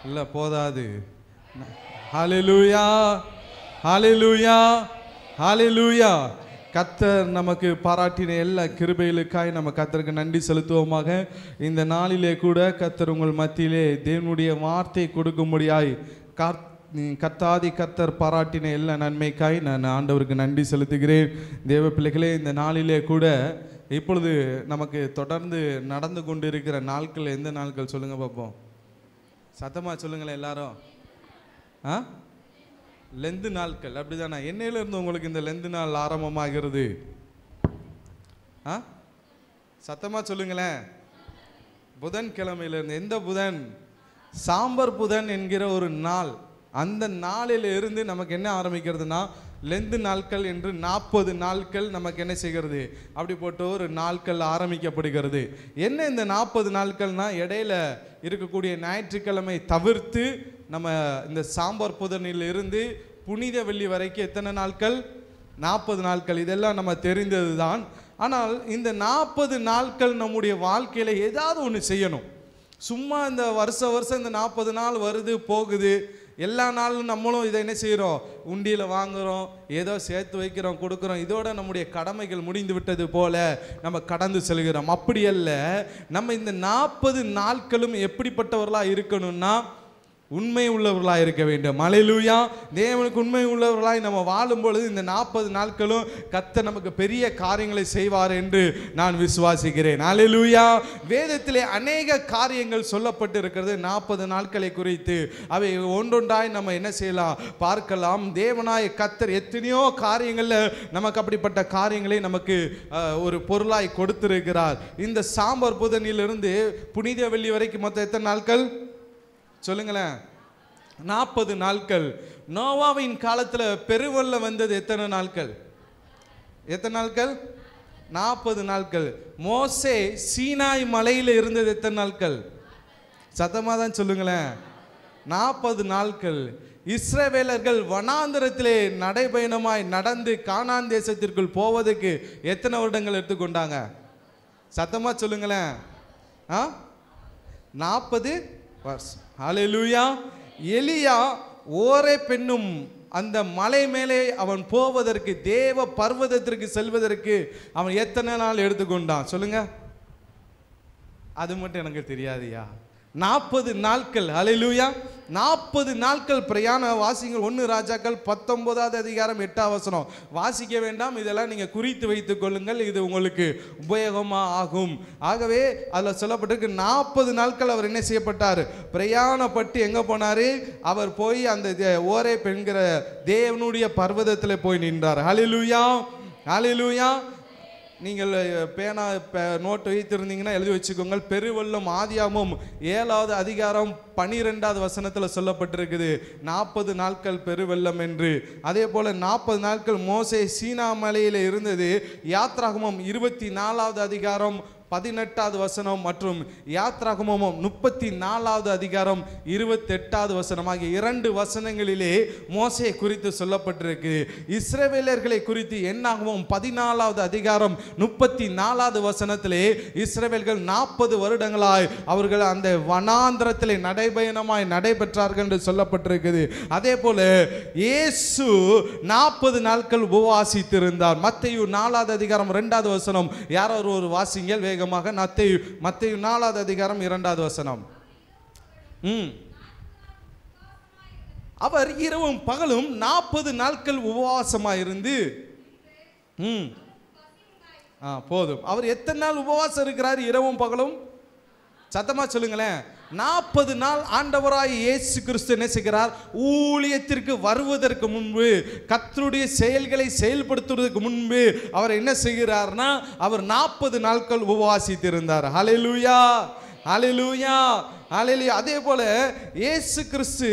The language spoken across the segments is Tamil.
இல்ல போதாது. ஹல்லேலூயா, ஹல்லேலூயா, ஹல்லேலூயா. கர்த்தர் நமக்கு பாராட்டின எல்லா கிருபைகளுக்காய் நம்ம கர்த்தருக்கு நன்றி செலுத்துவோமாக. இந்த நாளிலே கூட கர்த்தர் உங்கள் மத்தியிலே தேவனுடைய வார்த்தை கொடுக்கும்படியாய் கர்த்தாதி கர்த்தர் பாராட்டின எல்லா நன்மைக்காய் நான் ஆண்டவருக்கு நன்றி செலுத்துகிறேன். தேவ பிள்ளைகளே, இந்த நாளிலே கூட இப்பொழுது நமக்கு தொடர்ந்து நடந்து கொண்டு இருக்கிற நாட்கள் எந்த நாட்கள் சொல்லுங்க பார்ப்போம். சத்தமாக சொல்லுங்களேன் எல்லாரும். லெந்து நாட்கள், அப்படிதானே? என்னையிலிருந்து உங்களுக்கு இந்த லெந்து நாள் ஆரம்பமாகிறது? சத்தமாக சொல்லுங்களேன். புதன்கிழமையிலிருந்து. எந்த புதன்? சாம்பர் புதன் என்கிற ஒரு நாள். அந்த நாளில் இருந்து நமக்கு என்ன ஆரம்பிக்கிறதுனா லெந்து நாட்கள் என்று 40 நாட்கள் நமக்கு என்ன செய்கிறது, அப்படி போட்டு ஒரு நாட்கள் ஆரம்பிக்கப்படுகிறது. என்ன இந்த 40 நாட்கள்னா, இடையில இருக்கக்கூடிய ஞாயிற்றுக்கிழமை தவிர்த்து நம்ம இந்த சாம்பார் புதனில் இருந்து புனித வெள்ளி வரைக்கும் எத்தனை நாட்கள்? 40 நாட்கள். இதெல்லாம் நம்ம தெரிந்தது தான். ஆனால் இந்த 40 நாட்கள் நம்முடைய வாழ்க்கையில் ஏதாவது ஒன்று செய்யணும். சும்மா இந்த வருஷம் இந்த 40 நாள் வருது போகுது, எல்லா நாளும் நம்மளும் இதை என்ன செய்கிறோம், உண்டியில் வாங்குகிறோம், ஏதோ சேர்த்து வைக்கிறோம், கொடுக்குறோம், இதோட நம்முடைய கடமைகள் முடிந்து விட்டது போல நம்ம கடந்து செல்கிறோம். அப்படி அல்ல. நம்ம இந்த 40 நாட்களும் எப்படிப்பட்டவர்களாக இருக்கணும்னா உண்மை உள்ளவர்களாக இருக்க வேண்டும். அல்லேலூயா. தேவனுக்கு உண்மை உள்ளவர்களாய் நம்ம வாழும் பொழுது இந்த 40 நாட்களும் கர்த்தர் நமக்கு பெரிய காரியங்களை செய்வார் என்று நான் விசுவாசிக்கிறேன். அல்லேலூயா. வேதத்திலே அநேக காரியங்கள் சொல்லப்பட்டு இருக்கிறது 40 நாட்களை குறித்து. அவை ஒன்றொன்றாய் நம்ம என்ன செய்யலாம், பார்க்கலாம். தேவனாய கர்த்தர் எத்தனையோ காரியங்களில் நமக்கு அப்படிப்பட்ட காரியங்களை நமக்கு ஒரு பொருளாய் கொடுத்திருக்கிறார். இந்த சாம்பர் புதனிலிருந்து புனித வெள்ளி வரைக்கும் மொத்தம் எத்தனை நாட்கள் சொல்லுங்களேன்? 40 நாட்கள். நோவாவின் காலத்தில் பெருவெள்ளம் வந்தது எத்தனை நாட்கள்? எத்தனை நாட்கள்? 40 நாட்கள். மோசே சீனாய் மலையில் இருந்தது எத்தனை நாட்கள்? சத்தமாக தான் சொல்லுங்களேன். 40 நாட்கள். இஸ்ரவேலர்கள் வனாந்தரத்திலே நடைபயணமாய் நடந்து கானான் தேசத்திற்குள் போவதற்கு எத்தனை வருடங்கள் எடுத்துக்கொண்டாங்க? சத்தமாக சொல்லுங்களேன். 40 வருஷம். ஹல்லேலூயா. எலியா ஓரே பெண்ணும் அந்த மலை மேலே அவன் போவதற்கு, தேவ பர்வதத்திற்கு செல்வதற்கு அவன் எத்தனை நாள் எடுத்துக்கொண்டான் சொல்லுங்க? அது மட்டும் எனக்கு தெரியாதுயா. 40 நாட்கள். ஹல்லேலூயா. 40 நாட்கள் பிரயாணம். வாசிங்கள் 1 ராஜாக்கள் 19வது அதிகாரம் 8வது வசனம். வாசிக்க வேண்டாம், இதெல்லாம் நீங்கள் குறித்து வைத்துக் கொள்ளுங்கள், இது உங்களுக்கு உபயோகமாக ஆகும். ஆகவே அதில் சொல்லப்பட்டிருக்கு 40 நாட்கள் அவர் என்ன செய்யப்பட்டார், பிரயாணப்பட்டு எங்கே போனார், அவர் போய் அந்த ஓரே பெண்கிற தேவனுடைய பர்வதத்தில் போய் நின்றார். ஹல்லேலூயா, ஹல்லேலூயா. நீங்கள் பேனா நோட்டு வைத்திருந்தீங்கன்னா எழுதி வச்சுக்கோங்க. பெருவெள்ளம் ஆதியாகமம் 7வது அதிகாரம் 12வது வசனத்தில் சொல்லப்பட்டிருக்குது 40 நாட்கள் பெருவெள்ளம் என்று. அதே போல் 40 நாட்கள் மோசே சீனா மலையில் இருந்தது யாத்ராகமம் 24வது அதிகாரம் 18வது வசனம் மற்றும் யாத்ராகமம் 34வது அதிகாரம் 28வது வசனம் ஆகிய 2 வசனங்களிலே மோசே குறித்து சொல்லப்பட்டிருக்கு. இஸ்ரவேலர்களை குறித்து என்னாகமம் 14வது அதிகாரம் 34வது வசனத்திலே இஸ்ரவேல்கள் 40 வருடங்களாய் அவர்கள் அந்த வனாந்தரத்திலே நடைபயணமாய் நடைபெற்றார்கள் என்று சொல்லப்பட்டிருக்குது. அதே போல இயேசு 40 நாட்கள் உபவாசித்திருந்தார். மத்தேயு 4வது அதிகாரம் 2வது வசனம். யாரோ ஒரு வாசிங்கள் வேகமாக. மத்தேயு 4வது அதிகாரம் 2வது வசனம். அவர் இரவும் பகலும் 40 நாட்கள் உபவாசமாயிருந்து போதும். அவர் எத்தனை நாள் உபவாசம் இருக்கிறார் இரவும் பகலும்? சத்தமா சொல்லுங்களேன். 40 நாள் ஆண்டவராய் இயேசு கிறிஸ்து என்ன செய்கிறார், ஊழியத்திற்கு வருவதற்கு முன்பு, கர்த்தருடைய செயல்களை செயல்படுத்துவதற்கு முன்பு அவர் என்ன செய்கிறார்னா, அவர் 40 நாட்கள் உபவாசித்திருந்தார். ஹல்லேலூயா, ஹல்லேலூயா, ஹல்லேலூயா. அதே போல இயேசு கிறிஸ்து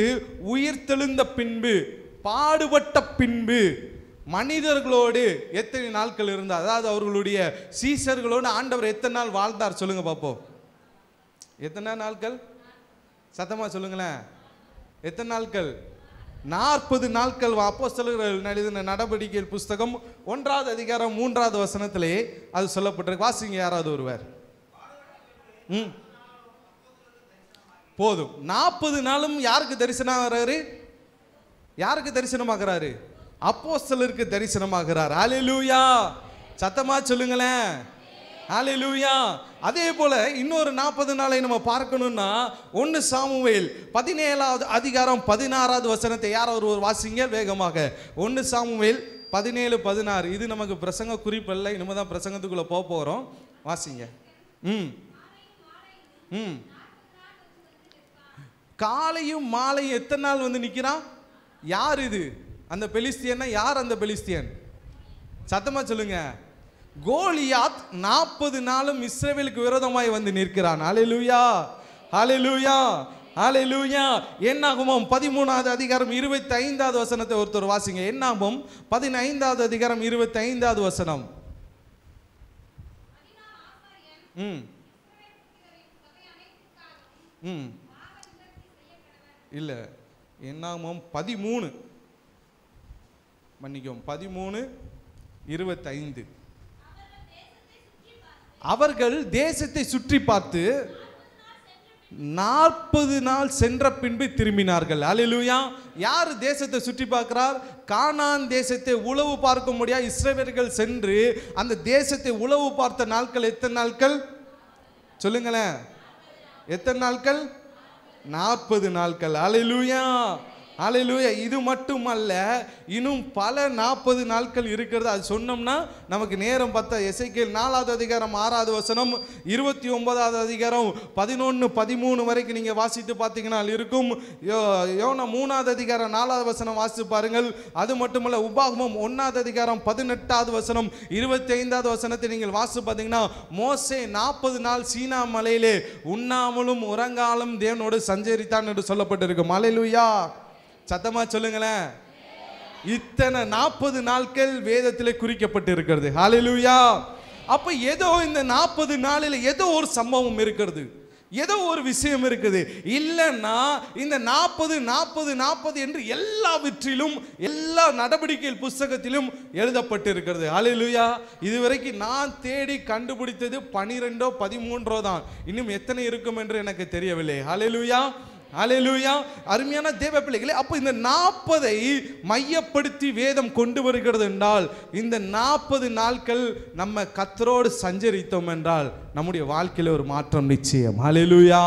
உயிர்த்தெழுந்த பின்பு, பாடுபட்ட பின்பு மனிதர்களோடு எத்தனை நாட்கள் இருந்தார்? அதாவது அவர்களுடைய சீஷர்களோடு ஆண்டவர் எத்தனை நாள் வாழ்ந்தார் சொல்லுங்க பாப்போம். எத்தனை நாட்கள்? சத்தமா சொல்லுங்களேன். எத்தனை நாட்கள்? 40 நாட்கள். அப்போஸ்தலர்கள் எழுதின நடவடிக்கை புஸ்தகம் 1வது அதிகாரம் 3வது வசனத்திலே அது சொல்லப்பட்டிருக்கு. வாசிங்க யாராவது ஒருவர். போதும். 40 நாளும் யாருக்கு தரிசனம் ஆகிறாரு? யாருக்கு தரிசனமாகிறாரு? அப்போஸ்தலருக்கு தரிசனமாகிறார். ஹல்லேலூயா, சத்தமா சொல்லுங்களேன். ஹல்லேலூயா. அதே போல இன்னொரு 40 நாளை நம்ம பார்க்கணும்னா 1 சாமுவேல் 17வது அதிகாரம் 16வது வசனத்தை யாராவது ஒரு வாசிங்க வேகமாக. 1 சாமுவேல் 17:16. இது நமக்கு பிரசங்க குறிப்பல்ல, இனிமே தான் பிரசங்கத்துக்குள்ள போக போறோம். வாசிங்க. காலையும் மாலையும் எத்தனை நாள் வந்து நிற்கிறான்? யார் இது? அந்த பெலிஸ்தியன்னா யார்? அந்த பெலிஸ்தியன் சத்தமா சொல்லுங்க. கோலியாத் 40 நாளும் இஸ்ரவேலுக்கு விரோதமாய் வந்து நிற்கிறான். ஹல்லேலூயா, ஹல்லேலூயா, ஹல்லேலூயா. என்னாகமம் 13வது அதிகாரம் 25வது வசனத்தை ஒருத்தர் வாசிங்க. என்னாகமம் 15வது அதிகாரம் 25வது வசனம். இல்ல, என்னாகமம் 13, மன்னிக்கும் 13:25. அவர்கள் தேசத்தை சுற்றி பார்த்து 40 நாள் சென்ற பின்பு திரும்பினார்கள். ஹல்லேலூயா. யார் தேசத்தை சுற்றி பார்க்கிறார்? கானான் தேசத்தை உளவு பார்க்க முடியாது இஸ்ரவேலர்கள் சென்று அந்த தேசத்தை உளவு பார்த்த நாட்கள் எத்தனை நாட்கள் சொல்லுங்களேன்? எத்தனை நாட்கள்? 40 நாட்கள். ஹல்லேலூயா, ஹல்லேலூயா. இது மட்டுமல்ல, இன்னும் பல 40 நாட்கள் இருக்கிறது. அது சொன்னோம்னா நமக்கு நேரம் பத்த. எசேக்கியேல் 4வது அதிகாரம் 6வது வசனம், 29வது அதிகாரம் 11, 13 வரைக்கும் நீங்க வாசித்து பார்த்தீங்கன்னா இருக்கும். யோனா 3வது அதிகாரம் 4வது வசனம் வாசித்து பாருங்கள். அது மட்டுமல்ல, உபாகமம் 1வது அதிகாரம் 18வது வசனம் 25வது வசனத்தை நீங்கள் வாசித்து பார்த்தீங்கன்னா மோசே 40 நாள் சீனா மலையிலே உண்ணாமலும் உறங்காலும் தேவனோடு சஞ்சரித்தான் என்று சொல்லப்பட்டிருக்கும். ஹல்லேலூயா, சத்தமா சொல்லுங்களேன். இத்தனை 40 நாட்கள் வேதத்திலே குறிக்கப்பட்டு இருக்கிறது. ஹல்லேலூயா. அப்ப ஏதோ இந்த 40 நாளில் ஏதோ ஒரு சம்பவம் இருக்கிறது, ஏதோ ஒரு விஷயம் இருக்குது. இல்லைன்னா இந்த 40 என்று எல்லாவற்றிலும் எல்லா நடவடிக்கை புஸ்தகத்திலும் எழுதப்பட்டு இருக்கிறது. ஹல்லேலூயா. இதுவரைக்கும் நான் தேடி கண்டுபிடித்தது 12ஓ 13ஓ தான். இன்னும் எத்தனை இருக்கும் என்று எனக்கு தெரியவில்லை. ஹல்லேலூயா, ஹல்லேலூயா. அருமையான தேவ பிள்ளைகளே, அப்போ இந்த 40ஐ மையப்படுத்தி வேதம் கொண்டு வருகிறது என்றால், இந்த 40 நாட்கள் நம்ம கர்த்தரோடு சஞ்சரித்தோம் என்றால் நம்முடைய வாழ்க்கையில் ஒரு மாற்றம் நிச்சயம். ஹல்லேலூயா,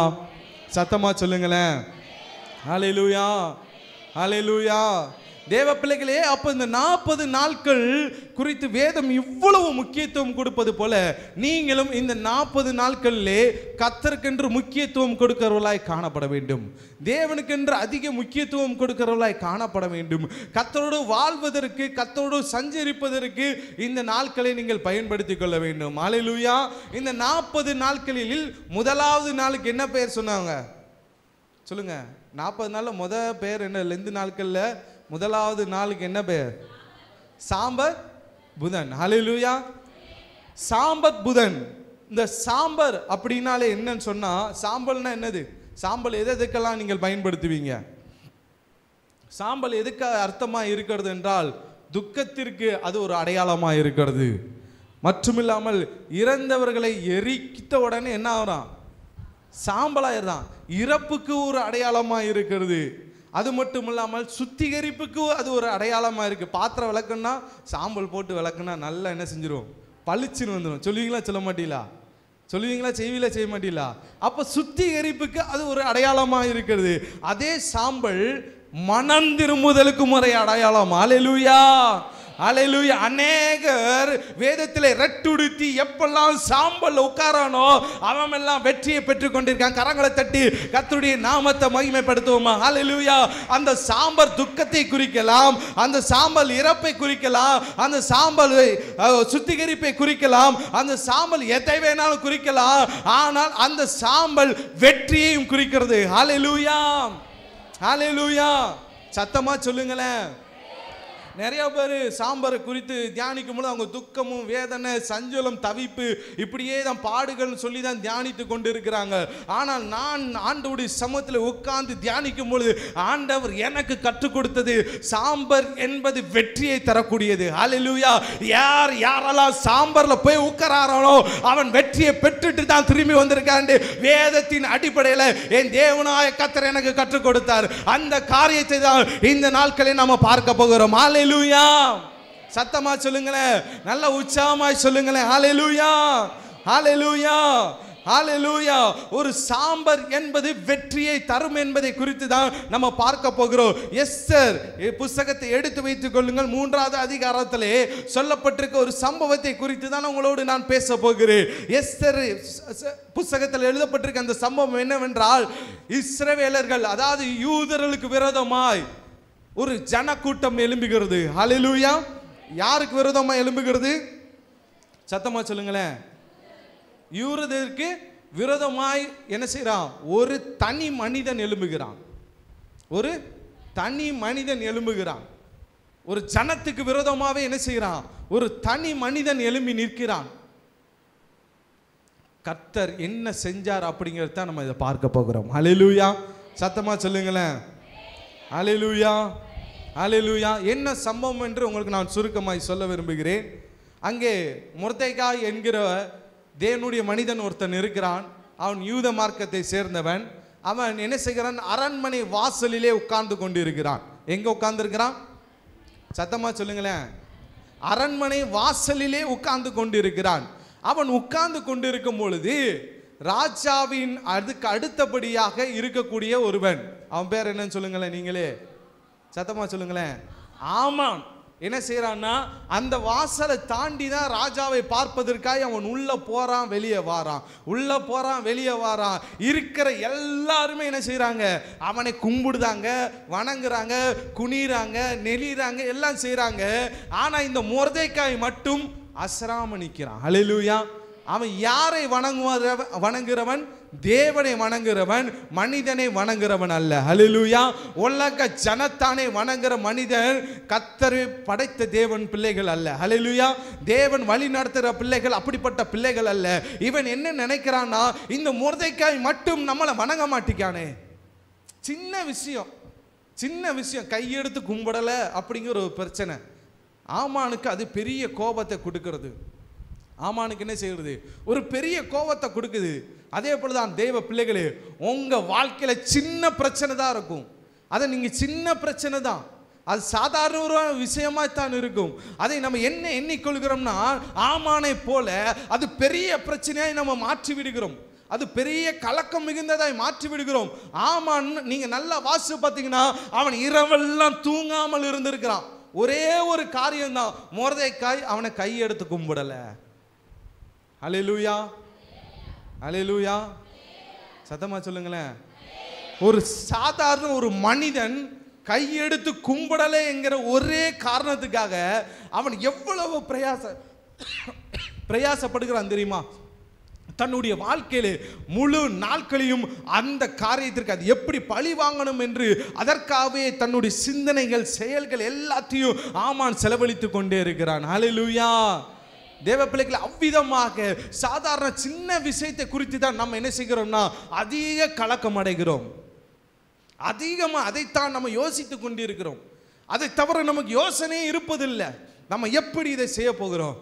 சத்தமா சொல்லுங்களேன். ஹல்லேலூயா, ஹல்லேலூயா. தேவ பிள்ளைகளே, அப்போ இந்த 40 நாட்கள் குறித்து வேதம் இவ்வளவு முக்கியத்துவம் கொடுப்பது போல நீங்களும் இந்த 40 நாட்களிலே கர்த்தருக்கென்று முக்கியத்துவம் கொடுக்கிறவர்களாய் காணப்பட வேண்டும். தேவனுக்கென்று அதிக முக்கியத்துவம் கொடுக்கிறவர்களாய் காணப்பட வேண்டும். கர்த்தரோடு வாழ்வதற்கு, கர்த்தரோடு சஞ்சரிப்பதற்கு இந்த நாட்களை நீங்கள் பயன்படுத்திக் கொள்ள வேண்டும். ஹல்லேலூயா. இந்த 40 நாட்களில் முதலாவது நாளுக்கு என்ன பெயர் சொன்னாங்க சொல்லுங்க? 40 நாள்ல முதல் பெயர் என்ன? லெந்து நாட்கள்ல முதலாவது நாளுக்கு என்ன பெயர்? சாம்பர் புதன். ஹல்லேலூயா. சாம்பத் புதன். இந்த சாம்பர் அப்படின்னாலே என்னன்னு சொன்னா, சாம்பல்னா என்னது? சாம்பல் எதுக்கெல்லாம் நீங்கள் பயன்படுத்துவீங்க? சாம்பல் எதுக்கு அர்த்தமா இருக்கிறது என்றால், துக்கத்திற்கு அது ஒரு அடையாளமா இருக்கிறது. மட்டுமில்லாமல் இறந்தவர்களை எரித்த உடனே என்ன ஆகிறான்? சாம்பலாயிரம். இறப்புக்கு ஒரு அடையாளமா இருக்கிறது. அது மட்டும் இல்லாமல் சுத்திகரிப்புக்கு அது ஒரு அடையாளமாக இருக்குது. பாத்திரம் விளக்குன்னா சாம்பல் போட்டு விளக்குனா நல்லா என்ன செஞ்சிடும்? பளிச்சுன்னு வந்துடும். சொல்லுவீங்களா சொல்ல மாட்டீங்களா? சொல்லுவீங்களா செய்வீங்களா செய்ய மாட்டீங்களா? அப்போ சுத்திகரிப்புக்கு அது ஒரு அடையாளமாக இருக்கிறது. அதே சாம்பல் மனம் திரும்புதலுக்கு முறை அடையாளம். ஹல்லேலூயா, ஹல்லேலூயா. அநேகர் வேதத்திலே ரெட்டுடுத்தி எப்பெல்லாம் சாம்பல் உட்காரானோ அவன் எல்லாம் வெற்றியை பெற்றுக் கொண்டிருக்கான். கரங்களை தட்டி கர்த்தருடைய நாமத்தை மகிமைப்படுத்துவோமா? ஹல்லேலூயா. அந்த சாம்பல் துக்கத்தை குறிக்கலாம், அந்த சாம்பல் இறப்பை குறிக்கலாம், அந்த சாம்பல் சுத்திகரிப்பை குறிக்கலாம், அந்த சாம்பல் எதை வேணாலும் குறிக்கலாம். ஆனால் அந்த சாம்பல் வெற்றியையும் குறிக்கிறது. ஹல்லேலூயா, ஹல்லேலூயா. சத்தமா சொல்லுங்களேன். நிறைய பேர் சாம்பாரை குறித்து தியானிக்கும் பொழுது அவங்க துக்கமும் வேதனை சஞ்சலம் தவிப்பு இப்படியே தான் பாடுகள்னு சொல்லி தான் தியானித்து கொண்டு இருக்கிறாங்க. ஆனால் நான் ஆண்டவருடைய சமூகத்தில் உட்கார்ந்து தியானிக்கும் பொழுது ஆண்டவர் எனக்கு கற்றுக் கொடுத்தது சாம்பார் என்பது வெற்றியை தரக்கூடியது. ஹல்லேலூயா. யாரெல்லாம் சாம்பார்ல போய் உட்காரானோ அவன் வெற்றியை பெற்றுட்டு தான் திரும்பி வந்திருக்கான். வேதத்தின் அடிப்படையில் என் தேவனாய கர்த்தர் எனக்கு கற்றுக் கொடுத்தார். அந்த காரியத்தை தான் இந்த நாட்களில் நாம பார்க்க போகிறோம். ஹல்லேலூயா. சத்தமா சொல்லுங்களேன், நல்ல உற்சாகமாய் சொல்லுங்களேன். ஹல்லேலூயா, ஹல்லேலூயா, ஹல்லேலூயா. ஒரு சாம்பார் என்பது வெற்றியை தரும் என்பதை குறித்து தான் நம்ம பார்க்க போகிறோம். எஸ்தர் புத்தகத்தை எடுத்து வைத்துக் கொள்ளுங்கள். 3வது அதிகாரத்திலே சொல்லப்பட்டிருக்க ஒரு சம்பவத்தை குறித்து தான் உங்களோடு நான் பேச போகிறேன். எஸ்தர் புத்தகத்தில் எழுதப்பட்டிருக்க அந்த சம்பவம் என்னவென்றால், இஸ்ரவேலர்கள் அதாவது யூதர்களுக்கு விரோதமாய் ஒரு ஜனக்கூட்டம் எழும்புகிறது. ஹல்லேலூயா. யாருக்கு விரோதமா எழும்புகிறது? சத்தமா சொல்லுங்களேன். யூதருக்கு விரோதமாய் என்ன செய்யறான்? ஒரு தனி மனிதன் எழும்புகிறான். ஒரு தனி மனிதன் எழும்புகிறான். ஒரு ஜனத்துக்கு விரோதமாவே என்ன செய்யறான்? ஒரு தனி மனிதன் எழும்பி நிற்கிறான். கர்த்தர் என்ன செஞ்சார் அப்படிங்கிறத தான் நம்ம இதை பார்க்க போகிறோம். ஹல்லேலூயா. சத்தமா சொல்லுங்களேன். ஹல்லேலூயா, ஹல்லேலூயா. என்ன சம்பவம் என்று உங்களுக்கு நான் சுருக்கமாய் சொல்ல விரும்புகிறேன். அங்கே மொர்தெகாய் என்கிற தேவனுடைய மனிதன் ஒருத்தன் இருக்கிறான். அவன் யூத மார்க்கத்தை சேர்ந்தவன். அவன் என்ன செய்கிறான்? அரண்மனை வாசலிலே உட்கார்ந்து கொண்டு இருக்கிறான். எங்க உட்கார்ந்து இருக்கிறான்? சத்தமா சொல்லுங்களேன். அரண்மனை வாசலிலே உட்கார்ந்து கொண்டு இருக்கிறான். அவன் உட்கார்ந்து கொண்டு இருக்கும் பொழுது ராஜாவின் அதுக்கு அடுத்தபடியாக இருக்கக்கூடிய ஒருவன், அவன் பேர் என்னன்னு சொல்லுங்களேன், நீங்களே சத்தமா சொல்லுங்களேன். ஆமான் என்ன செய்யறான்னா, அந்த வாசலை தாண்டி தான் ராஜாவை பார்ப்பதற்காக அவன் உள்ள போறான் வெளியே வாரான், உள்ள போறான் வெளியே வாரான். இருக்கிற எல்லாருமே என்ன செய்யறாங்க? அவனை கும்பிடுதாங்க, வணங்குறாங்க, குனிறாங்க, நெளிறாங்க, எல்லாம் செய்யறாங்க. ஆனா இந்த மொர்தெகாய் மட்டும் அசராம நிற்கிறான். ஹல்லேலூயா. அவன் யாரை வணங்குறவன்? தேவனை வணங்குறவன், மனிதனை வணங்குறவன் அல்ல. ஹல்லேலூயா. உலக ஜனத்தானே வணங்குற மனிதன் கர்த்தர் படைத்த தேவன் பிள்ளைகள் அல்ல. ஹல்லேலூயா. தேவன் வழி நடத்துகிற பிள்ளைகள் அப்படிப்பட்ட பிள்ளைகள் அல்ல. இவன் என்ன நினைக்கிறான்னா, இந்த மொர்தெகாய் மட்டும் நம்மளை வணங்க மாட்டிக்கானே. சின்ன விஷயம் கையெடுத்து கும்பிடலை அப்படிங்கிற ஒரு பிரச்சனை ஆமானுக்கு அது பெரிய கோபத்தை கொடுக்கிறது. ஆமானுக்கு என்ன செய்கிறது? ஒரு பெரிய கோபத்தை கொடுக்குது. அதே போலதான் தேவ பிள்ளைகளே, உங்க வாழ்க்கையில சின்ன பிரச்சனை தான் இருக்கும். அதை நீங்க சின்ன பிரச்சனை தான், அது சாதாரண ஒரு விஷயமா தான் இருக்கும். அதை நம்ம என்ன எண்ணிக்கொள்கிறோம்னா, ஆமானை போல அது பெரிய பிரச்சனையாய் நம்ம மாற்றி விடுகிறோம். அது பெரிய கலக்கம் மிகுந்ததாய் மாற்றி விடுகிறோம். ஆமான் நீங்க நல்லா வாசிச்சு பார்த்தீங்கன்னா, அவன் இரவெல்லாம் தூங்காமல் இருந்திருக்கிறான். ஒரே ஒரு காரியம் தான், மொர்தெகாய் அவனை கையெடுத்து கும்பிடல. ஹல்லேலூயா, ஹல்லேலூயா. சத்தமா சொல்லுங்களேன். ஒரு சாதாரண ஒரு மனிதன் கையெடுத்து கும்பிடலை என்கிற ஒரே காரணத்துக்காக அவன் எவ்வளவு பிரயாசப்படுகிறான் தெரியுமா? தன்னுடைய வாழ்க்கையிலே முழு நாட்களையும் அந்த காரியத்திற்கு அது எப்படி பழி வாங்கணும் என்று அதற்காகவே தன்னுடைய சிந்தனைகள் செயல்கள் எல்லாத்தையும் ஆமான் செலவழித்து கொண்டே இருக்கிறான். ஹல்லேலூயா. தேவ பிள்ளைகள் அவ்விதமாக சாதாரண சின்ன விஷயத்தை குறித்து தான் நம்ம என்ன செய்கிறோம்னா அதிக கலக்கம் அடைகிறோம். அதிகமாக அதைத்தான் நம்ம யோசித்து கொண்டிருக்கிறோம். அதை தவிர நமக்கு யோசனையே இருப்பதில்லை. நம்ம எப்படி இதை செய்ய போகிறோம்,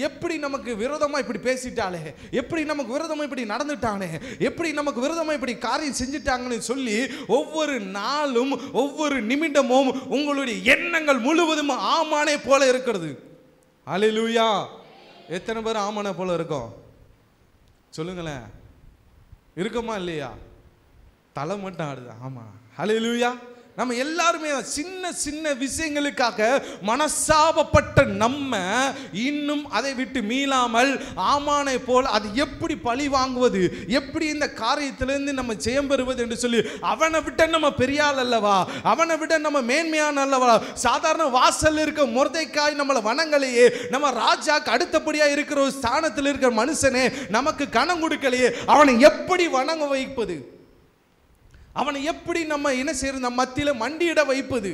எப்படி நமக்கு விரோதமாக இப்படி பேசிட்டாலே, எப்படி நமக்கு விரோதமாக இப்படி நடந்துட்டானே, எப்படி நமக்கு விரோதமாக இப்படி காரியம் செஞ்சுட்டாங்கன்னு சொல்லி ஒவ்வொரு நாளும் ஒவ்வொரு நிமிடமும் உங்களுடைய எண்ணங்கள் முழுவதும் ஆமானே போல இருக்கிறது. ஹல்லேலூயா. எத்தனை பேர் ஆமானை போல இருக்கோம் சொல்லுங்களேன். இருக்குமா இல்லையா? தலை மட்டும் ஆடுது. ஆமா. ஹல்லேலூயா. நம்ம எல்லாருமே சின்ன சின்ன விஷயங்களுக்காக மனசாபப்பட்ட நம்ம இன்னும் அதை விட்டு மீளாமல் ஆமானை போல் அது எப்படி பழி வாங்குவது, எப்படி இந்த காரியத்திலிருந்து நம்ம ஜெயம் பெறுவது என்று சொல்லி அவனை விட நம்ம பெரியாள் அல்லவா, அவனை விட நம்ம மேன்மையான அல்லவா, சாதாரண வாசல் இருக்க மொர்தெகாய் நம்மளை வணங்கலையே, நம்ம ராஜாக்கு அடுத்தபடியா இருக்கிற ஒரு ஸ்தானத்தில் இருக்கிற மனுஷனே நமக்கு கனம் கொடுக்கலையே, அவனை எப்படி வணங்க வைப்பது, அவனை எப்படி நம்ம என்ன செய்யறது, நம்ம மத்தியில் மண்டியிட வைப்பது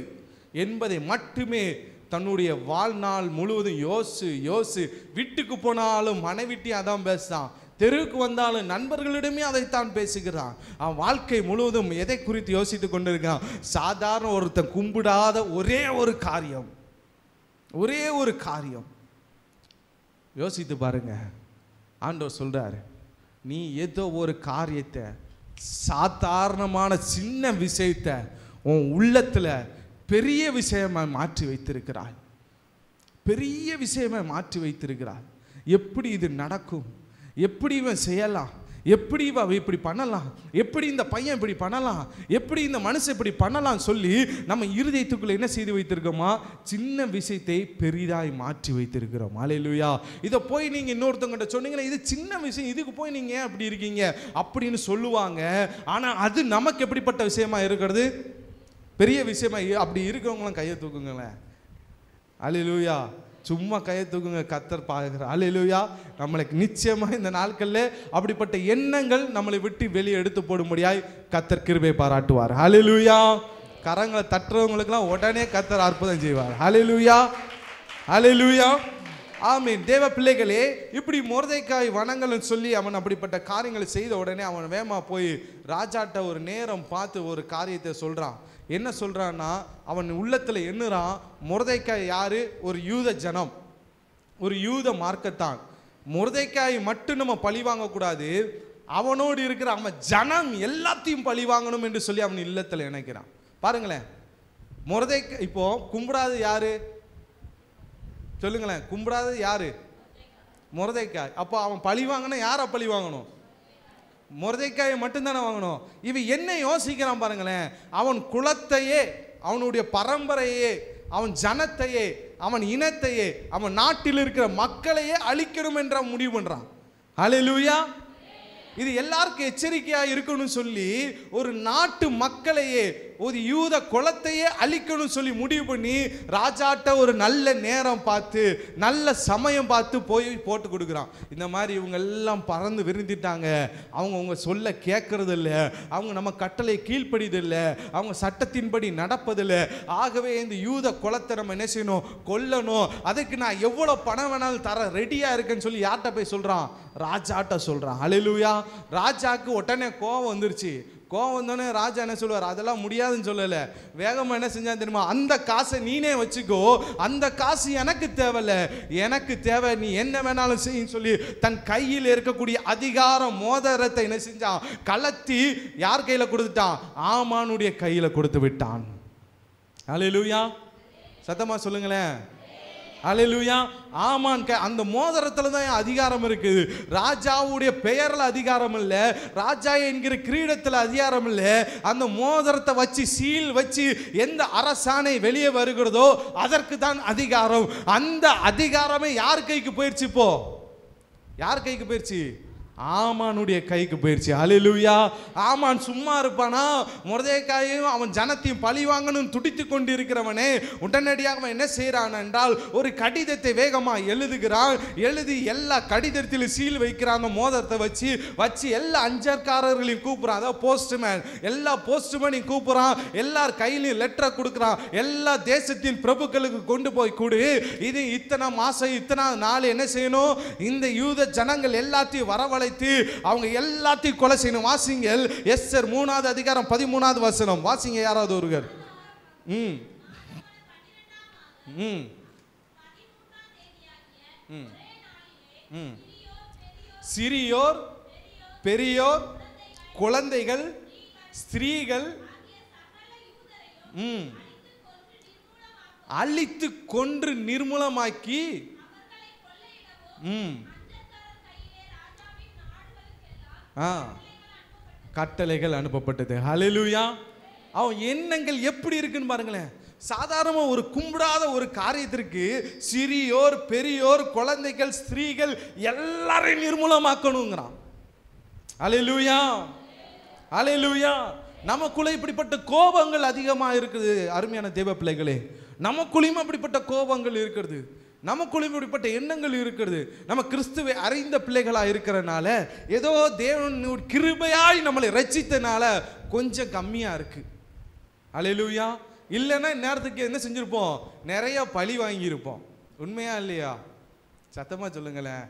என்பதை மட்டுமே தன்னுடைய வாழ்நாள் முழுவதும் யோசி வீட்டுக்கு போனாலும் மனைவிட்டி அதான் பேசுறான், தெருவுக்கு வந்தாலும் நண்பர்களிடமே அதைத்தான் பேசுகிறான். அவன் வாழ்க்கை முழுவதும் எதை குறித்து யோசித்து கொண்டிருக்கான்? சாதாரண ஒருத்தன் கும்பிடாத ஒரே ஒரு காரியம். யோசித்து பாருங்க. ஆண்டவர் சொல்றாரு, நீ ஏதோ ஒரு காரியத்தை, சாதாரணமான சின்ன விஷயத்தை உன் உள்ளத்துல பெரிய விஷயமா மாற்றி வைத்திருக்கிறாய். எப்படி இது நடக்கும்? எப்படி இவன் செய்யலாம்? எப்படி இவன் இப்படி பண்ணலாம்? எப்படி இந்த பையன் இப்படி பண்ணலாம்? எப்படி இந்த மனுஷன் இப்படி பண்ணலாம் சொல்லி நம்ம இருதயத்துக்குள்ள என்ன செய்து வைத்திருக்கோமா? சின்ன விஷயத்தை பெரிதாய் மாற்றி வைத்திருக்கிறோம். அல்லேலூயா. இதை போய் நீங்க இன்னொருத்தவங்கிட்ட சொன்னீங்கன்னா, இது சின்ன விஷயம், இதுக்கு போய் நீங்க ஏன் அப்படி இருக்கீங்க அப்படின்னு சொல்லுவாங்க. ஆனா அது நமக்கு எப்படிப்பட்ட விஷயமா இருக்கிறது? பெரிய விஷயமா. அப்படி இருக்கவங்களும் கையை தூக்குங்களேன். அல்லேலூயா. சும்மா கையை தூக்குங்க, கர்த்தர் பார்க்கிறார். அல்லேலூயா. நம்மளுக்கு நிச்சயமா இந்த நாட்களில் அப்படிப்பட்ட எண்ணங்கள் நம்மளை விட்டு வெளியே எடுத்து போடும்படியாய் கர்த்தர் கிருபை பாராட்டுவார். அல்லேலூயா. கரங்களை தட்டுறவங்களுக்கெல்லாம் உடனே கர்த்தர் அற்புதம் செய்வார். அல்லேலூயா. அல்லேலூயா. ஆமீன். தேவ பிள்ளைகளே, இப்படி மொர்தெக்காய் வணங்கள்னு சொல்லி அவன் அப்படிப்பட்ட காரியங்களை செய்த உடனே அவன் வேகமா போய் ராஜாட்ட ஒரு நேரம் பார்த்து ஒரு காரியத்தை சொல்றான். என்ன சொல்றான்னா, அவன் உள்ளத்துல எண்ணுறான், மொர்தெக்காய் யாரு? ஒரு யூத ஜனம், ஒரு யூத மார்க்கத்தான். மொர்தெக்காய் மட்டும் நம்ம பழி வாங்கக்கூடாது, அவனோடு இருக்கிற அவன் ஜனம் எல்லாத்தையும் பழி வாங்கணும் என்று சொல்லி அவன் இல்லத்துல நினைக்கிறான். பாருங்களேன், மொர்தெக்காய் இப்போ கும்பிடாது யாரு? சொல்லுங்களேன். கும்பிடாதது யாரு? மொர்தெக்காய். அப்போ அவன் பழி வாங்கணும், யாரை பழி வாங்கணும்? மொர்தெக்காயை மட்டும்தானே வாங்கணும். இவன் என்ன யோசிக்கிறான் பாருங்களேன். அவன் குலத்தையே, அவனுடைய பரம்பரையே, அவன் ஜனத்தையே, அவன் இனத்தையே, அவன் நாட்டில் இருக்கிற மக்களையே அழிக்கணும் என்ற முடிவு பண்றான். அல்லேலூயா. இது எல்லாருக்கும் எச்சரிக்கையா இருக்கணும்னு சொல்லி ஒரு நாட்டு மக்களையே, ஒரு யூத குலத்தையே அழிக்கணும்னு சொல்லி முடிவு பண்ணி ராஜாட்ட ஒரு நல்ல நேரம் பார்த்து, நல்ல சமயம் பார்த்து போய் போட்டு கொடுக்குறான். இந்த மாதிரி இவங்க எல்லாம் பறந்து விருந்திட்டாங்க, அவங்க சொல்ல கேட்கறது இல்லை, அவங்க நம்ம கட்டளை கீழ்ப்படிது இல்லை, அவங்க சட்டத்தின்படி நடப்பதில்லை. ஆகவே இந்த யூத குலத்தை நம்ம என்ன செய்யணும்? கொல்லணும். அதுக்கு நான் எவ்வளோ பணம் வேணாலும் தர ரெடியா இருக்கேன்னு சொல்லி யார்கிட்ட போய் சொல்றான்? ராஜாட்ட சொல்றான். அல்லேலூயா. ராஜாக்கு உடனே கோபம் வந்துருச்சு. கோவம் வந்தோடனே ராஜா என்ன சொல்லுவார்? அதெல்லாம் முடியாதுன்னு சொல்லல, வேகமா என்ன செஞ்சா தெரியுமா? அந்த காசை நீனே வச்சுக்கோ, அந்த காசு எனக்கு தேவையில்ல, எனக்கு தேவை நீ என்ன வேணாலும் செய்யும் சொல்லி தன் கையில் இருக்கக்கூடிய அதிகாரம் மோதிரத்தை என்ன செஞ்சான்? கலத்தி யார் கையில கொடுத்துட்டான்? ஆமானுடைய கையில கொடுத்து விட்டான். அல்லேலூயா. சத்தமா சொல்லுங்களேன். அல்லேலூயா. ஆமான் அந்த மோதிரத்துல தான் அதிகாரம் இருக்குது. ராஜாவுடைய பெயர்ல அதிகாரம் இல்ல, ராஜா என்கிற கிரீடத்துல அதிகாரம் இல்ல. அந்த மோதிரத்தை வச்சு சீல் வச்சு எந்த அரசாணை வெளியே வருகிறதோ அதற்கு தான் அதிகாரம். அந்த அதிகாரமே யார் கைக்கு போயிடுச்சு? இப்போ யார் கைக்கு போயிடுச்சு? ஆமானுடைய கைக்கு போயிடுச்சு. அல்லேலூயா. ஆமான் சும்மா இருப்பானா? மொர்தெக்காயும் அவன் ஜனத்தையும் பழி வாங்கணும் துடித்து கொண்டு இருக்கிறவனே உடனடியாக அவன் என்ன செய்யறான் என்றால், ஒரு கடிதத்தை வேகமா எழுதுகிறான். எழுதி எல்லா கடிதத்திலும் சீல் வைக்கிறான். அந்த மோதிரத்தை வச்சு எல்லா அஞ்சற்காரர்களையும் கூப்பிடுறான். அதாவது போஸ்ட்மேன், எல்லா போஸ்ட்மேனையும் கூப்பிடுறான். எல்லார் கையிலையும் லெட்டரை கொடுக்குறான். எல்லா தேசத்தின் பிரபுக்களுக்கு கொண்டு போய் கொடு, இது இத்தனை மாசம் இத்தனை நாள் என்ன செய்யணும்? இந்த யூத ஜனங்கள் எல்லாத்தையும் வரவழை அவங்க எல்லாத்தையும் கொலை செய்யணும். வாசிங்கள் எஸ்தர் 3வது அதிகாரம் 13வது வசனம். வாசிங்க யாராவது ஒருவர். சிறியோர் பெரியோர் குழந்தைகள் ஸ்திரீகள் அழித்து கொன்று நிர்மூலமாக்கி கட்டளைகள் அனுப்பப்பட்டது. ஹல்லேலூயா. அவன் எண்ணங்கள் எப்படி இருக்குன்னு பாருங்களேன். சாதாரண ஒரு கும்பிடாத ஒரு காரியத்திற்கு சிறியோர் பெரியோர் குழந்தைகள் ஸ்திரீகள் எல்லாரையும் நிர்மூலமாக்கணுங்கிறான். ஹல்லேலூயா. ஹல்லேலூயா. நமக்குள்ள இப்படிப்பட்ட கோபங்கள் அதிகமாக இருக்குது. அருமையான தேவ பிள்ளைகளே, நமக்குள்ளேயும் அப்படிப்பட்ட கோபங்கள் இருக்கிறது, நமக்குள்ளும் இப்படிப்பட்ட எண்ணங்கள் இருக்கிறது. நம்ம கிறிஸ்துவை அறிந்த பிள்ளைகளா இருக்கிறனால ஏதோ தேவன் கிருபையாய் நம்மளை ரட்சித்தனால கொஞ்சம் கம்மியா இருக்கு. அல்லேலூயா. இல்லைன்னா நேரத்துக்கு என்ன செஞ்சிருப்போம், நிறைய பழி வாங்கியிருப்போம். உண்மையா இல்லையா? சத்தமா சொல்லுங்களேன்.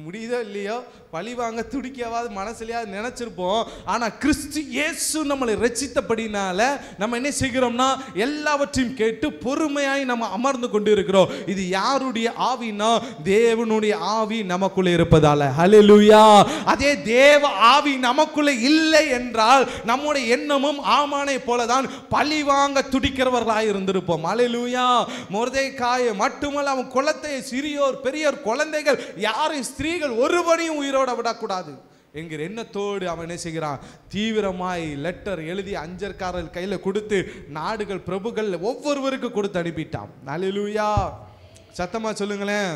முடியுதோ இல்லையோ, பழி வாங்க துடிக்கவாது மனசுலையாவது நினைச்சிருப்போம். ஆனா கிறிஸ்து இயேசு நம்மளை ரட்சித்தபடினால நம்ம என்ன செய்கிறோம்னா எல்லாவற்றையும் கேட்டு பொறுமையாய் நம்ம அமர்ந்து கொண்டு இருக்கிறோம். இது யாருடைய ஆவினா தேவனுடைய ஆவி நமக்குள்ளே இருப்பதால. ஹல்லேலூயா. அதே தேவ ஆவி நமக்குள்ளே இல்லை என்றால் நம்முடைய எண்ணமும் ஆமானை போலதான் பழி வாங்க துடிக்கிறவர்களாய் இருந்திருப்போம். ஹல்லேலூயா. மொர்தெகாய் மட்டுமல்ல, அவன் குலத்தை சிறியோர் பெரியோர் குழந்தைகள் யாரும் ஸ்திரீகள் ஒருவரையும் உயிரோட விடக்கூடாது என்கிற எண்ணத்தோடு அவன் என்ன செய்கிறான், தீவிரமாய் லெட்டர் எழுதி அஞ்சற்காரர் கையில கொடுத்து நாடுகள் பிரபுகள் ஒவ்வொருவருக்கு கொடுத்து அனுப்பிட்டான். ஹல்லேலூயா. சத்தமா சொல்லுங்களேன்.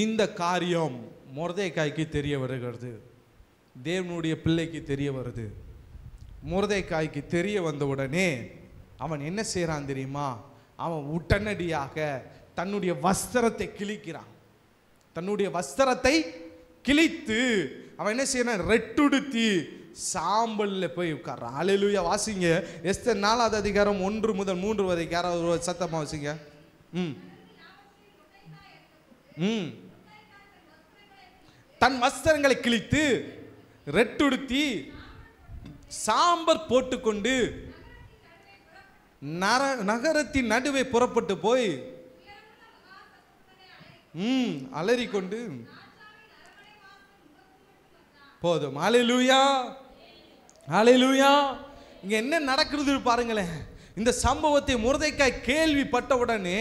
இந்த காரியம் மொர்தெகாய்க்கு தெரிய வருகிறது, தேவனுடைய பிள்ளைக்கு தெரிய வருது. மொர்தெகாய்க்கு தெரிய வந்த உடனே அவன் என்ன செய்யறான் தெரியுமா? அவன் உடனடியாக தன்னுடைய வஸ்திரத்தை கிழிக்கிறான். தன்னுடைய வஸ்திரத்தை கிழித்து அவன் என்ன செய்யறான், ரெட்டுடுத்தி சாம்பல்ல போய் உட்கார்றான். ஹல்லேலூயா. வாசிங்க எஸ்தர் 4வது அதிகாரம் 1 முதல் 3 வரை. யாராவது சத்தமா வாசிங்க. தன் வஸ்திரங்களை கிழித்து ரெட்டுடுத்தி சாம்பல் போட்டுக்கொண்டு நகரத்தின் நடுவே புறப்பட்டு போய் அலறிக்கொண்டு போதும். ஹல்லேலூயா. ஹல்லேலூயா. இங்க என்ன நடக்கிறது பாருங்களேன். இந்த சம்பவத்தை மொர்தெகாய் கேள்விப்பட்ட உடனே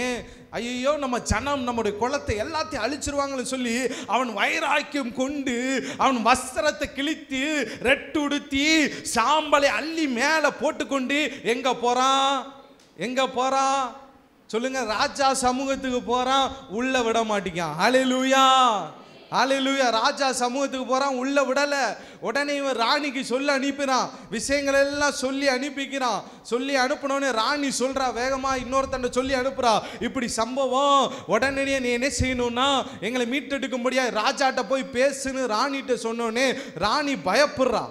ஐயோ நம்ம ஜனம் நம்முடைய குலத்தை எல்லாத்தையும் அழிச்சிருவாங்கன்னு சொல்லி அவன் வைராக்கியம் கொண்டு அவன் வஸ்திரத்தை கிழித்து ரெட்டுடுத்தி சாம்பலை அள்ளி மேல போட்டுக்கொண்டு எங்க போறான், எங்க போறான் சொல்லுங்க? ராஜா சமூகத்துக்கு போறான், உள்ள விட மாட்டேங்கான். ஹல்லேலூயா. ஹல்லேலூயா. ராஜா சமூகத்துக்கு போறான், உள்ள விடல. உடனே இவன் ராணிக்கு சொல்ல அனுப்பினான், விஷயங்கள் எல்லாம் சொல்லி அனுப்பிக்கிறான். சொல்லி அனுப்பினோடனே ராணி சொல்றா, வேகமா இன்னொருத்தண்ட சொல்லி அனுப்புறா, இப்படி சம்பவம், உடனடியே நீ என்ன செய்யணும்னா எங்களை மீட்டெடுக்கும்படியா ராஜாட்ட போய் பேசுன்னு ராணிட்ட சொன்னோடனே ராணி பயப்படுறா.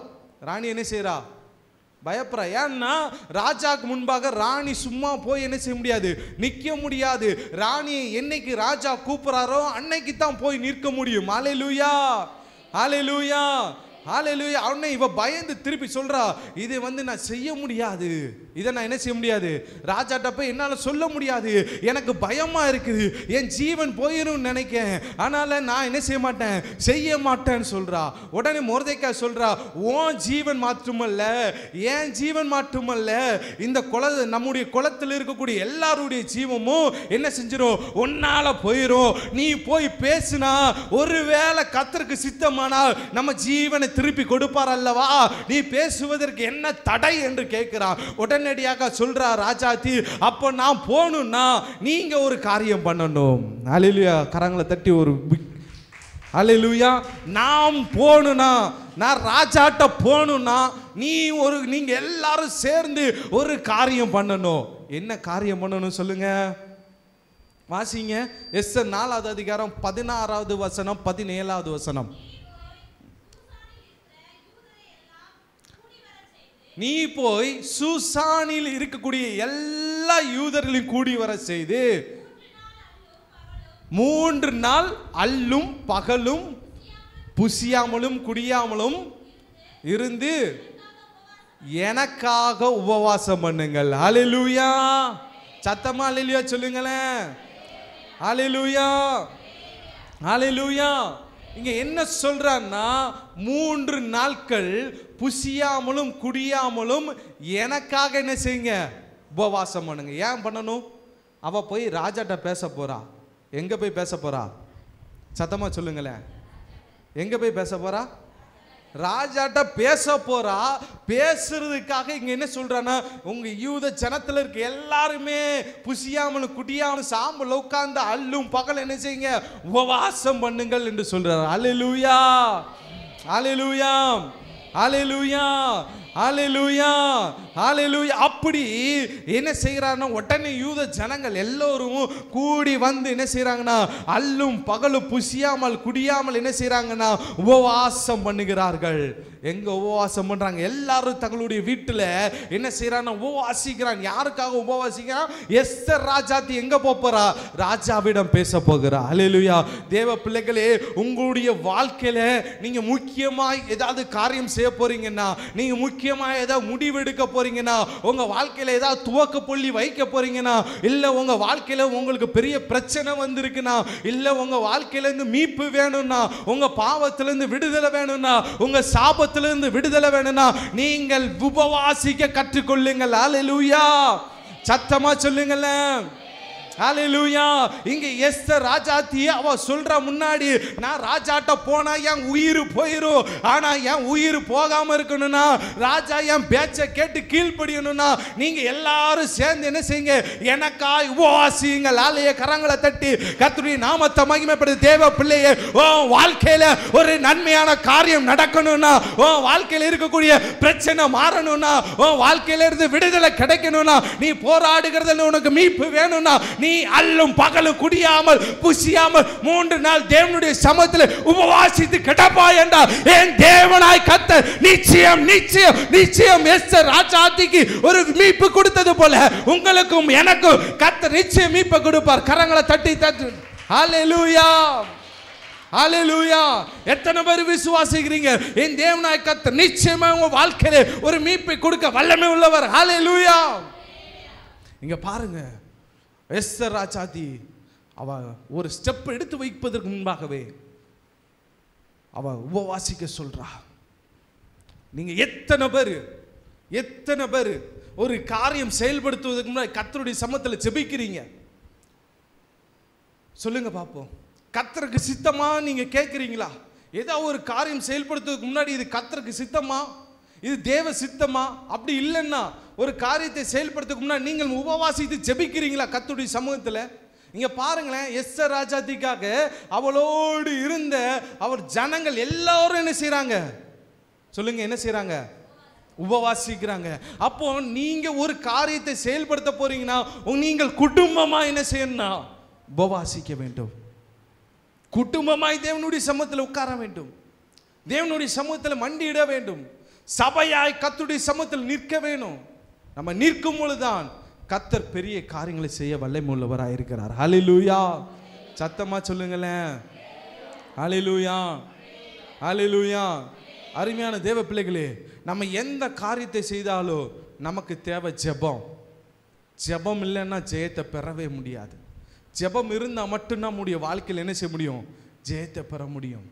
ராணி என்ன செய்யறா, பயப்படுறா. ஏன்னா ராஜாக்கு முன்பாக ராணி சும்மா போய் என்ன செய்ய முடியாது, நிற்க முடியாது. ராணி என்னைக்கு ராஜா கூப்பிடுறாரோ அன்னைக்கு தான் போய் நிற்க முடியும். ஹல்லேலூயா. ஹல்லேலூயா. ஹல்லேலூயா. அவனே இவ பயந்து திருப்பி சொல்றா, இது நான் செய்ய முடியாது, இதை நான் என்ன செய்ய முடியாது, ராஜாட்ட போய் என்னால சொல்ல முடியாது, எனக்கு பயமா இருக்குது, என் ஜீவன் போயிரும் நினைக்கேன், அதனால நான் என்ன செய்ய மாட்டேன், செய்ய மாட்டேன்னு சொல்றா. உடனே மொர்தெகாய் சொல்றா, உன் ஜீவன் மட்டுமல்ல என் ஜீவன் மட்டுமல்ல இந்த நம்முடைய குலத்தில் இருக்கக்கூடிய எல்லாருடைய ஜீவமும் என்ன செஞ்சிரும், உன்னால போயிரும். நீ போய் பேசுனா ஒருவேளை கர்த்தருக்கு சித்தமானால் நம்ம ஜீவனை திருப்பி கொடுப்பார் அல்லவா, நீ பேசுவதற்கு என்ன தடை என்று கேட்கிறான். உடனடியாக சொல்றா ராஜாத்தி, அப்ப நான் போகணும்னா நீங்க ஒரு காரியம் பண்ணணும். ஹல்லேலூயா. கரங்களை தட்டி ஒரு ஹல்லேலூயா. நாம் போகணும்னா, நான் ராஜாட்ட போகணும்னா நீங்க எல்லாரும் சேர்ந்து ஒரு காரியம் பண்ணணும். என்ன காரியம் பண்ணணும் சொல்லுங்க? வாசிங்க எஸ்தர் 4வது அதிகாரம் 16வது வசனம் 17வது வசனம். நீ போய் சூசானில் இருக்கக்கூடிய எல்லா யூதர்களையும் கூடி வர செய்து 3 நாள் அல்லும் பகலும் புசியாமலும் குடியாமலும் இருந்து எனக்காக உபவாசம் பண்ணுங்கள். ஹல்லேலூயா. சத்தமா ஹல்லேலூயா சொல்லுங்களேன். ஹல்லேலூயா. ஹல்லேலூயா. இங்க என்ன சொல்றான்னா 3 நாட்கள் புசியாமலும் குடியாமலும் எனக்காக என்ன செய்யுங்க, உபவாசம் பண்ணுங்க. ஏன் பண்ணணும்? அவ போய் ராஜாட்ட பேச போறா. எங்க போய் பேச போறா? சத்தமா சொல்லுங்களேன். எங்க போய் பேச போறா? ராஜாட்ட பேச போறா. பேசுறதுக்காக இங்க என்ன சொல்றானா, உங்க யூத ஜனத்துல இருக்க எல்லாருமே புசியாமலும் குடியாமலும் சாம்பல் உட்கார்ந்து அல்லும் பகல் என்ன செய்யுங்க, உபவாசம் பண்ணுங்கள் என்று சொல்றாரு. அல்லேலூயா. அல்லேலூயா. அல்லேலூயா. ஹalleluya ஹalleluya. அப்படி என்ன செய்யறாங்கன்னா உடனே யூத ஜனங்கள் எல்லோரும் கூடி வந்து என்ன செய்யறாங்கன்னா அல்லும் பகலும் புசியாமல் குடியாமல் என்ன செய்யறாங்கன்னா உபவாசம் பண்ணுகிறார்கள். எங்க உபவாசம் பண்றாங்க? எல்லாரும் தங்களுடைய வீட்டுல என்ன செய்யறாங்க? உபவாசிக்கிறான். யாருக்காக உபவாசிக்கிறான்? எஸ்தர் ராஜாத்தி எங்க போறா? ராஜாவிடம் பேச போகிறா. ஹalleluya. தேவ பிள்ளைகளே, உங்களுடைய வாழ்க்கையில நீங்க முக்கியமா ஏதாவது காரியம் செய்ய போறீங்கன்னா, நீங்க முக்கியமா ஏதாவது முடிவெடுக்க போறீங்கன்னா, உங்க வாழ்க்கையில ஏதாவது துவக்க புள்ளி வைக்க போறீங்கன்னா, இல்ல உங்க வாழ்க்கையில உங்களுக்கு பெரிய பிரச்சனை வந்திருக்குன்னா, இல்ல உங்க வாழ்க்கையில இருந்து மீட்பு வேணும்னா, உங்க பாவத்திலிருந்து விடுதலை வேணும்னா, உங்க சாபத்திலிருந்து விடுதலை வேணும்னா, நீங்கள் உபவாசிக்க கற்றுக்கொள்ளுங்கள். ஹalleluya. சத்தமா சொல்லுங்களேன். ஹalleluya. இங்க எஸ்தர் ராஜாத்தி அவ சொல்ற முன்னாடி, நான் ராஜாட்ட போனா என் உயிர் போயிரும், ஆனா என் உயிர் போகாம இருக்கணும்னா, ராஜா என் பேச்ச கேட்டு கீழ்ப்படியணும்னா, நீங்க எல்லாரும் சேர்ந்து என்ன செய்யுங்க? எனக்காய் உபவாசியுங்கள். ஹalleluya. கரங்களை தட்டி கர்த்தருடைய நாமத்தை மகிமைப்படுத்து. தேவ பிள்ளையே, உன் வாழ்க்கையில ஒரு நன்மையான காரியம் நடக்கணும்னா, உன் வாழ்க்கையில இருக்கக்கூடிய பிரச்சனை மாறணும்னா, உன் வாழ்க்கையில இருந்து விடுதலை கிடைக்கணும்னா, நீ போராடுகிறதுல உனக்கு மீட்பு வேணும்னா, நீ அல்லும் பகலும் குடியாமல் புசியாமல் 3 நாள் தேவனுடைய சமூகத்தில் உபவாசித்து கிடப்பாய் என்றால், என் தேவனாய் கர்த்தர் நிச்சயம் நிச்சயம் நிச்சயம் எஸ்தர் ராஜாத்திக்கு ஒரு மீட்பு கொடுத்தது போல உங்களுக்கும் எனக்கும் கர்த்தர் நிச்சயம் மீட்பு கொடுப்பார். கரங்களை தட்டி தட்டி ஹalleluya ஹalleluya. எத்தனை பேர் விசுவாசிக்கிறீங்க? என் தேவனாய் கர்த்தர் நிச்சயமா உங்க வாழ்க்கையில ஒரு மீட்பை கொடுக்க வல்லமை உள்ளவர். ஹalleluya. இங்க பாருங்க, எஸ்தர் ராஜாத்தி அவ ஒரு ஸ்டெப் எடுத்து வைப்பதற்கு முன்பாகவே அவ உபவாசிக்க சொல்றா. நீங்க எத்தனை பேர் ஒரு காரியம் செயல்படுத்துவதற்கு முன்னாடி கர்த்தருடைய சமூகத்தில் ஜெபிக்கிறீங்க? சொல்லுங்க பாப்போம். கர்த்தருக்கு சித்தமா நீங்க கேட்கிறீங்களா? ஏதாவது ஒரு காரியம் செயல்படுத்துவதற்கு முன்னாடி இது கர்த்தருக்கு சித்தமா, இது தேவ சித்தமா? அப்படி இல்லைன்னா ஒரு காரியத்தை செயல்படுத்துறதுக்கு முன்னாடி நீங்கள் உபவாசித்து ஜெபிக்கிறீங்களா கர்த்தருடைய சமூகத்தில்? இங்க பாருங்களேன், எஸ்தர் ராஜாத்திக்காக அவளோடு இருந்த அவர் ஜனங்கள் எல்லாரும் என்ன செய்யறாங்க? சொல்லுங்க, என்ன செய்யறாங்க? உபவாசிக்கிறாங்க. அப்போ நீங்க ஒரு காரியத்தை செயல்படுத்த போறீங்கன்னா நீங்கள் குடும்பமா என்ன செய்யணும்னா உபவாசிக்க வேண்டும். குடும்பமாய் தேவனுடைய சமூகத்தில் உட்கார வேண்டும், தேவனுடைய சமூகத்தில் மண்டியிட வேண்டும், சபையாய் கர்த்தருடைய சமூகத்தில் நிற்க வேணும். நம்ம நிற்கும் பொழுதுதான் கர்த்தர் பெரிய காரியங்களை செய்ய வல்லமை உள்ளவராக இருக்கிறார். ஹalleluya. சத்தமா சொல்லுங்களேன். ஹalleluya ஹalleluya. அருமையான தேவ பிள்ளைகளே, நம்ம எந்த காரியத்தை செய்தாலும் நமக்கு தேவை ஜெபம். ஜெபம் இல்லைன்னா ஜெயத்தை பெறவே முடியாது. ஜெபம் இருந்தால் மட்டும்தான் நம்முடைய வாழ்க்கையில் என்ன செய்ய முடியும்? ஜெயத்தை பெற முடியும்.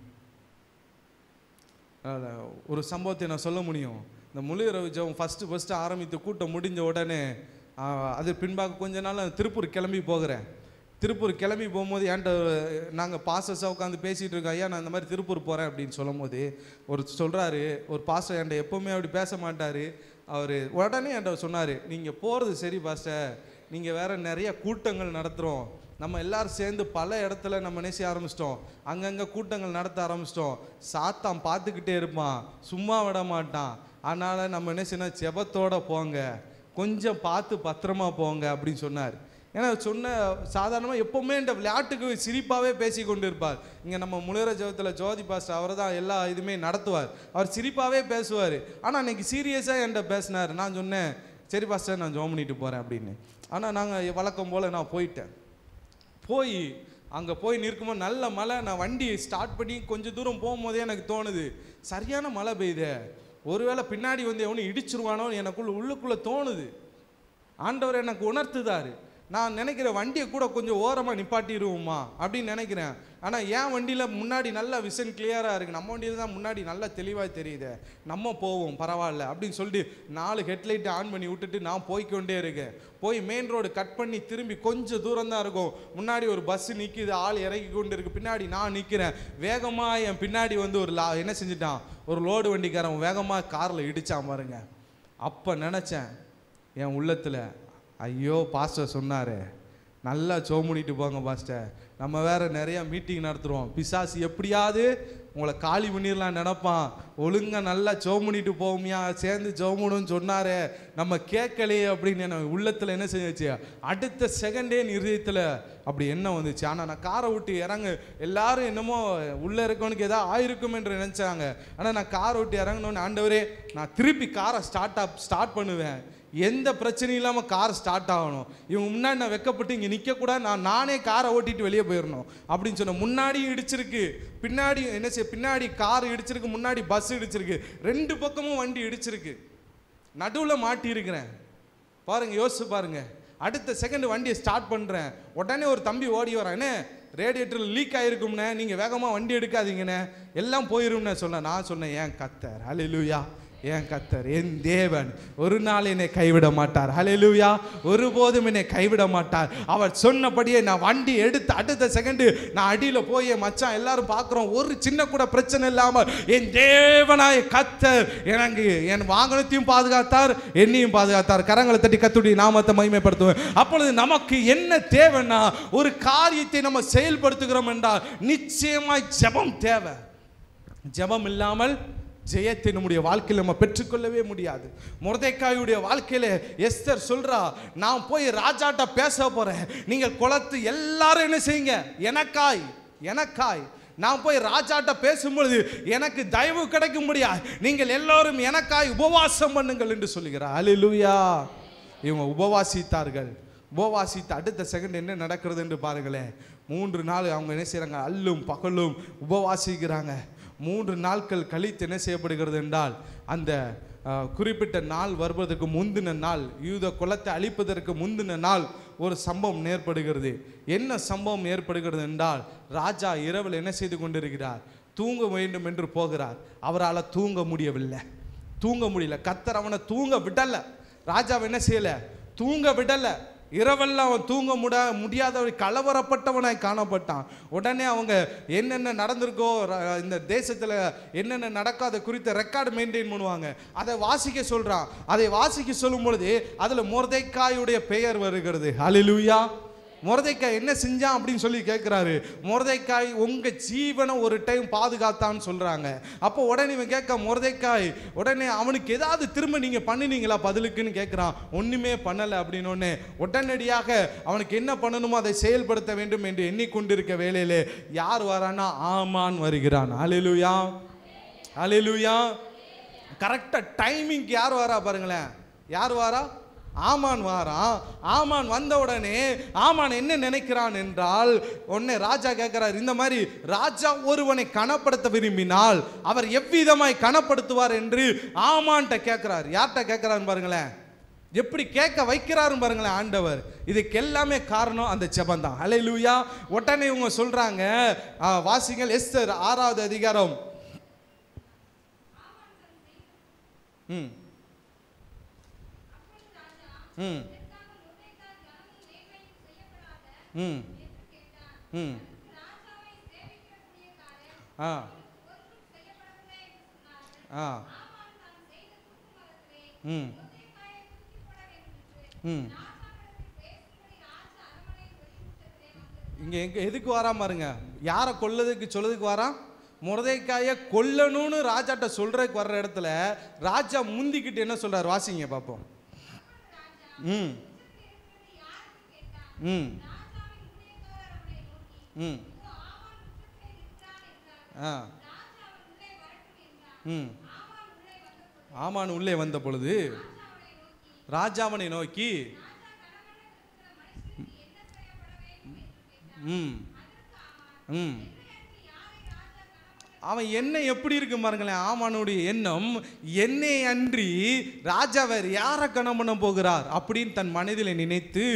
ஒரு சம்பவத்தை நான் சொல்ல முடியும். இந்த முழு இரவு ஜெபம் ஃபஸ்ட்டு ஆரம்பித்து கூட்டம் முடிஞ்ச உடனே அது பின்பாக கொஞ்ச நாள் திருப்பூர் கிளம்பி போகிறேன். திருப்பூர் கிளம்பி போகும்போது என்கிட்ட நாங்கள் பாஸ்டர்ஸாக உட்காந்து பேசிகிட்டு இருக்கோம். ஐயா, நான் இந்த மாதிரி திருப்பூர் போகிறேன் அப்படின்னு சொல்லும் போது ஒரு சொல்கிறாரு, ஒரு பாஸ்டர் என்கிட்ட எப்போவுமே அப்படி பேச மாட்டார். அவர் உடனே என்கிட்ட சொன்னார், நீங்கள் போகிறது சரி பாஸ்டர், நீங்கள் வேறு நிறைய கூட்டங்கள் நடத்துகிறோம், நம்ம எல்லோரும் சேர்ந்து பல இடத்துல நம்ம என்ன செய்ய ஆரம்பிச்சிட்டோம், அங்கங்கே கூட்டங்கள் நடத்த ஆரம்பிச்சிட்டோம். சாத்தான் பார்த்துக்கிட்டே இருப்பான், சும்மா விட மாட்டான். அதனால் நம்ம என்ன செய்யணும், ஜெபத்தோடு போங்க, கொஞ்சம் பார்த்து பத்திரமா போங்க அப்படின்னு சொன்னார். ஏன்னா சொன்ன சாதாரணமாக எப்போவுமே இந்த விளையாட்டுக்கு சிரிப்பாகவே பேசி கொண்டு இருப்பார். இங்கே நம்ம முழுகிற ஜெபத்தில் ஜோதி பாஸ்டர் அவர் தான் எல்லா இதுவுமே நடத்துவார். அவர் சிரிப்பாகவே பேசுவார். ஆனால் அன்றைக்கி சீரியஸாக என்கிட்ட பேசினார். நான் சொன்னேன், சரி பாஸ்டர் நான் ஜெபம் பண்ணிட்டு போகிறேன் அப்படின்னு. ஆனால் நாங்கள் வழக்கம் போல் நான் போயிட்டேன். அங்கே போய் நிற்கும்போது நல்ல மழை. நான் வண்டி ஸ்டார்ட் பண்ணி கொஞ்சம் தூரம் போகும்போதே எனக்கு தோணுது, சரியான மழை பெய்யுது, ஒருவேளை பின்னாடி வந்து எவனும் இடிச்சிருவானோ உள்ளுக்குள்ளே தோணுது. ஆண்டவர் எனக்கு உணர்த்துதாரு. நான் நினைக்கிறேன் வண்டியை கூட கொஞ்சம் ஓரமாக நிப்பாட்டிடுவோமா அப்படின்னு நினைக்கிறேன். ஆனால் என் வண்டியில் முன்னாடி நல்லா விஷன் கிளியராக இருக்குது, நம்ம வண்டியில் தான் முன்னாடி நல்லா தெளிவாக தெரியுது, நம்ம போவோம் பரவாயில்ல அப்படின்னு சொல்லிட்டு 4 ஹெட்லைட்டை ஆன் பண்ணி விட்டுட்டு நான் போய்கொண்டே இருக்கேன். போய் மெயின் ரோடு கட் பண்ணி திரும்பி கொஞ்சம் தூரம் தான் இருக்கும். முன்னாடி ஒரு பஸ்ஸு நிற்கிது, ஆள் இறக்கி கொண்டு இருக்குது, பின்னாடி நான் நிற்கிறேன். வேகமாக என் பின்னாடி வந்து ஒரு என்ன செஞ்சுட்டான், ஒரு லோடு வண்டிக்காரன் வேகமாக காரில் இடித்தான் பாருங்க. அப்போ நினச்சேன் என் உள்ளத்தில், ஐயோ பாஸ்டர் சொன்னார், நல்லா ஜெபம் பண்ணிட்டு போங்க பாஸ்டர், நம்ம வேறு நிறையா மீட்டிங் நடத்துகிறோம், பிசாசு எப்படியாவது உங்களை காலி பண்ணிடலாம் நினைப்பான். ஒழுங்காக நல்லா ஜெபம் பண்ணிட்டு போவோமியா, சேர்ந்து ஜெபம் பண்ணுன்னு சொன்னாரே, நம்ம கேட்கலையே அப்படின்னு என்ன உள்ளத்தில் என்ன செஞ்சிச்சு, அடுத்த செகண்டே நிறுத்தத்தில் அப்படி என்ன வந்துச்சு. ஆனால் நான் காரை விட்டு இறங்கு, எல்லாரும் என்னமோ உள்ளே இருக்கவனுக்கு ஏதாவது ஆயிருக்கும் என்று நினச்சாங்க. ஆனால் நான் காரை விட்டு இறங்கினோன்னு, ஆண்டவரே நான் திருப்பி காரை ஸ்டார்ட் பண்ணுவேன், எந்த பிரச்சனையும் இல்லாமல் கார் ஸ்டார்ட் ஆகணும், இவங்க முன்னாடி நான் வெக்கப்பட்டு இங்கே நிற்கக்கூடாது, நானே காரை ஓட்டிட்டு வெளியே போயிடணும் அப்படின்னு சொன்ன. முன்னாடியும் இடிச்சிருக்கு, பின்னாடி என்ன செய்ய, பின்னாடி கார் இடிச்சிருக்கு, முன்னாடி பஸ் இடிச்சிருக்கு, ரெண்டு பக்கமும் வண்டி இடிச்சிருக்கு, நடுவில் மாட்டியிருக்கிறேன் பாருங்க, யோசிச்சு பாருங்க. அடுத்த செகண்ட் வண்டியை ஸ்டார்ட் பண்ணுறேன், உடனே ஒரு தம்பி ஓடி வரான், என்ன ரேடியேட்டரில் லீக் ஆகிருக்கும்னே, நீங்கள் வேகமாக வண்டி எடுக்காதீங்கண்ணே, எல்லாம் போயிரும்னே சொன்னேன். நான் சொன்னேன், ஏன் கர்த்தர், ஹல்லேலூயா, என் கர்த்தர் என் தேவன் ஒரு நாள் என்னை கைவிட மாட்டார், ஹல்லேலூயா, ஒருபோதும் என்னை கைவிட மாட்டார். அவர் சொன்னபடியே நான் வண்டி எடுத்து அடுத்த செகண்டு நான் அடியில் போய் மச்சான் எல்லாரும் பார்க்குறோம், ஒரு சின்ன கூட பிரச்சனை இல்லாமல் என் தேவனாய கர்த்தர் எனக்கு என் வாகனத்தையும் பாதுகாத்தார், என்னையும் பாதுகாத்தார். கரங்களை தட்டி கர்த்தருடைய நாமத்தை மகிமைப்படுத்துவேன். அப்பொழுது நமக்கு என்ன தேவைன்னா, ஒரு காரியத்தை நம்ம செயல்படுத்துகிறோம் என்றால் நிச்சயமாய் ஜெபம் தேவை. ஜெபம் இல்லாமல் ஜெயத்தை நம்முடைய வாழ்க்கையில் நம்ம பெற்றுக்கொள்ளவே முடியாது. மொர்தெக்காயுடைய வாழ்க்கையில எஸ்தர் சொல்றா, நான் போய் ராஜாட்ட பேச போறேன், நீங்கள் குலத்து எல்லாரும் என்ன செய்யுங்க, எனக்காய் நான் போய் ராஜாட்ட பேசும்பொழுது எனக்கு தயவு கிடைக்க முடியாது, நீங்கள் எல்லாரும் எனக்காய் உபவாசம் பண்ணுங்கள் என்று சொல்லுகிறார். ஹல்லேலூயா. இவங்க உபவாசித்தார்கள். உபவாசித்து அடுத்த செகண்ட் என்ன நடக்கிறது என்று பாருங்களேன். 3 நாள் அவங்க என்ன செய்யறாங்க, அல்லும் பகலும் உபவாசிக்கிறாங்க. 3 நாட்கள் கழித்து என்ன செய்யப்படுகிறது என்றால், அந்த குறிப்பிட்ட நாள் வருவதற்கு முந்தின நாள், யூத குலத்தை அழிப்பதற்கு முந்தின நாள் ஒரு சம்பவம் ஏற்படுகிறது. என்ன சம்பவம் ஏற்படுகிறது என்றால், ராஜா இரவில் என்ன செய்து கொண்டிருக்கிறார், தூங்க வேண்டும் என்று போகிறார். அவரால் தூங்க முடியல. கர்த்தர் அவனை தூங்க விடலை. ராஜாவை என்ன செய்யலை, தூங்க விடலை. இரவெல்லாம் அவன் தூங்க முடியாதவன் கலவரப்பட்டவனாய் காணப்பட்டான். உடனே அவங்க என்னென்ன நடந்திருக்கோ, இந்த தேசத்தில் என்னென்ன நடக்காத குறித்த ரெக்கார்டு மெயின்டைன் பண்ணுவாங்க, அதை வாசிக்க சொல்கிறான். அதை வாசிக்க சொல்லும் பொழுது அதில் மொர்தெக்காயுடைய பெயர் வருகிறது. ஹல்லேலூயா. மொர்தெக்காய் என்ன செஞ்சான் அப்படின்னு சொல்லி கேட்குறாரு. மொர்தெக்காய் உங்கள் ஜீவனை ஒரு டைம் பாதுகாத்தான்னு சொல்கிறாங்க. அப்போ உடனே இவன் கேட்க, மொர்தெக்காய் உடனே அவனுக்கு ஏதாவது திரும்ப நீங்கள் பண்ணினீங்களா பதிலுக்குன்னு கேட்குறான். ஒன்றுமே பண்ணலை அப்படின்னோடனே உடனடியாக அவனுக்கு என்ன பண்ணணுமோ அதை செயல்படுத்த வேண்டும் என்று எண்ணிக்கொண்டிருக்க வேளையிலே யார் வரான்னா, ஆமான் வருகிறான். ஹல்லேலூயா, ஹல்லேலூயா. கரெக்டாக டைமிங்க்கு யார் வரா பாருங்களேன், யார் வாரா, ஆமான் வாரான். ஆமான் வந்த உடனே ஆமான் என்ன நினைக்கிறான் என்றால், உடனே ராஜா கேட்கிறார், இந்த மாதிரி ராஜா ஒருவனை கனப்படுத்த விரும்பினால் அவர் எவ்விதமாய் கனப்படுத்துவார் என்று ஆமான்ட்ட கேட்கிறார். யார்கிட்ட கேட்கிறான்னு பாருங்களேன், எப்படி கேட்க வைக்கிறாருன்னு பாருங்களேன் ஆண்டவர். இதுக்கு எல்லாமே காரணம் அந்த ஜெபம் தான். ஹல்லேலூயா. உடனே இவங்க சொல்றாங்க, வாசிங்கள் எஸ்தர் 6வது அதிகாரம். இங்க எதுக்கு வரா பாருங்க, யாரை கொல்லதுக்கு சொல்லதுக்கு வரான், மொர்தெக்காயை கொல்லணும்னு ராஜாட்ட சொல்றதுக்கு வர்ற இடத்துல ராஜா முந்திக்கிட்டு என்ன சொல்றாரு, வாசிங்க பார்ப்போம். ஆமான் உள்ளே வந்த பொழுது ராஜாவனை நோக்கி, அவன் என்ன எப்படி இருக்கு பாருங்களேன். ஆமானுடைய எண்ணம், என்னை அன்றி ராஜாவர் யாரை கணம் பண்ண போகிறார் அப்படின்னு தன் மனதில் நினைத்து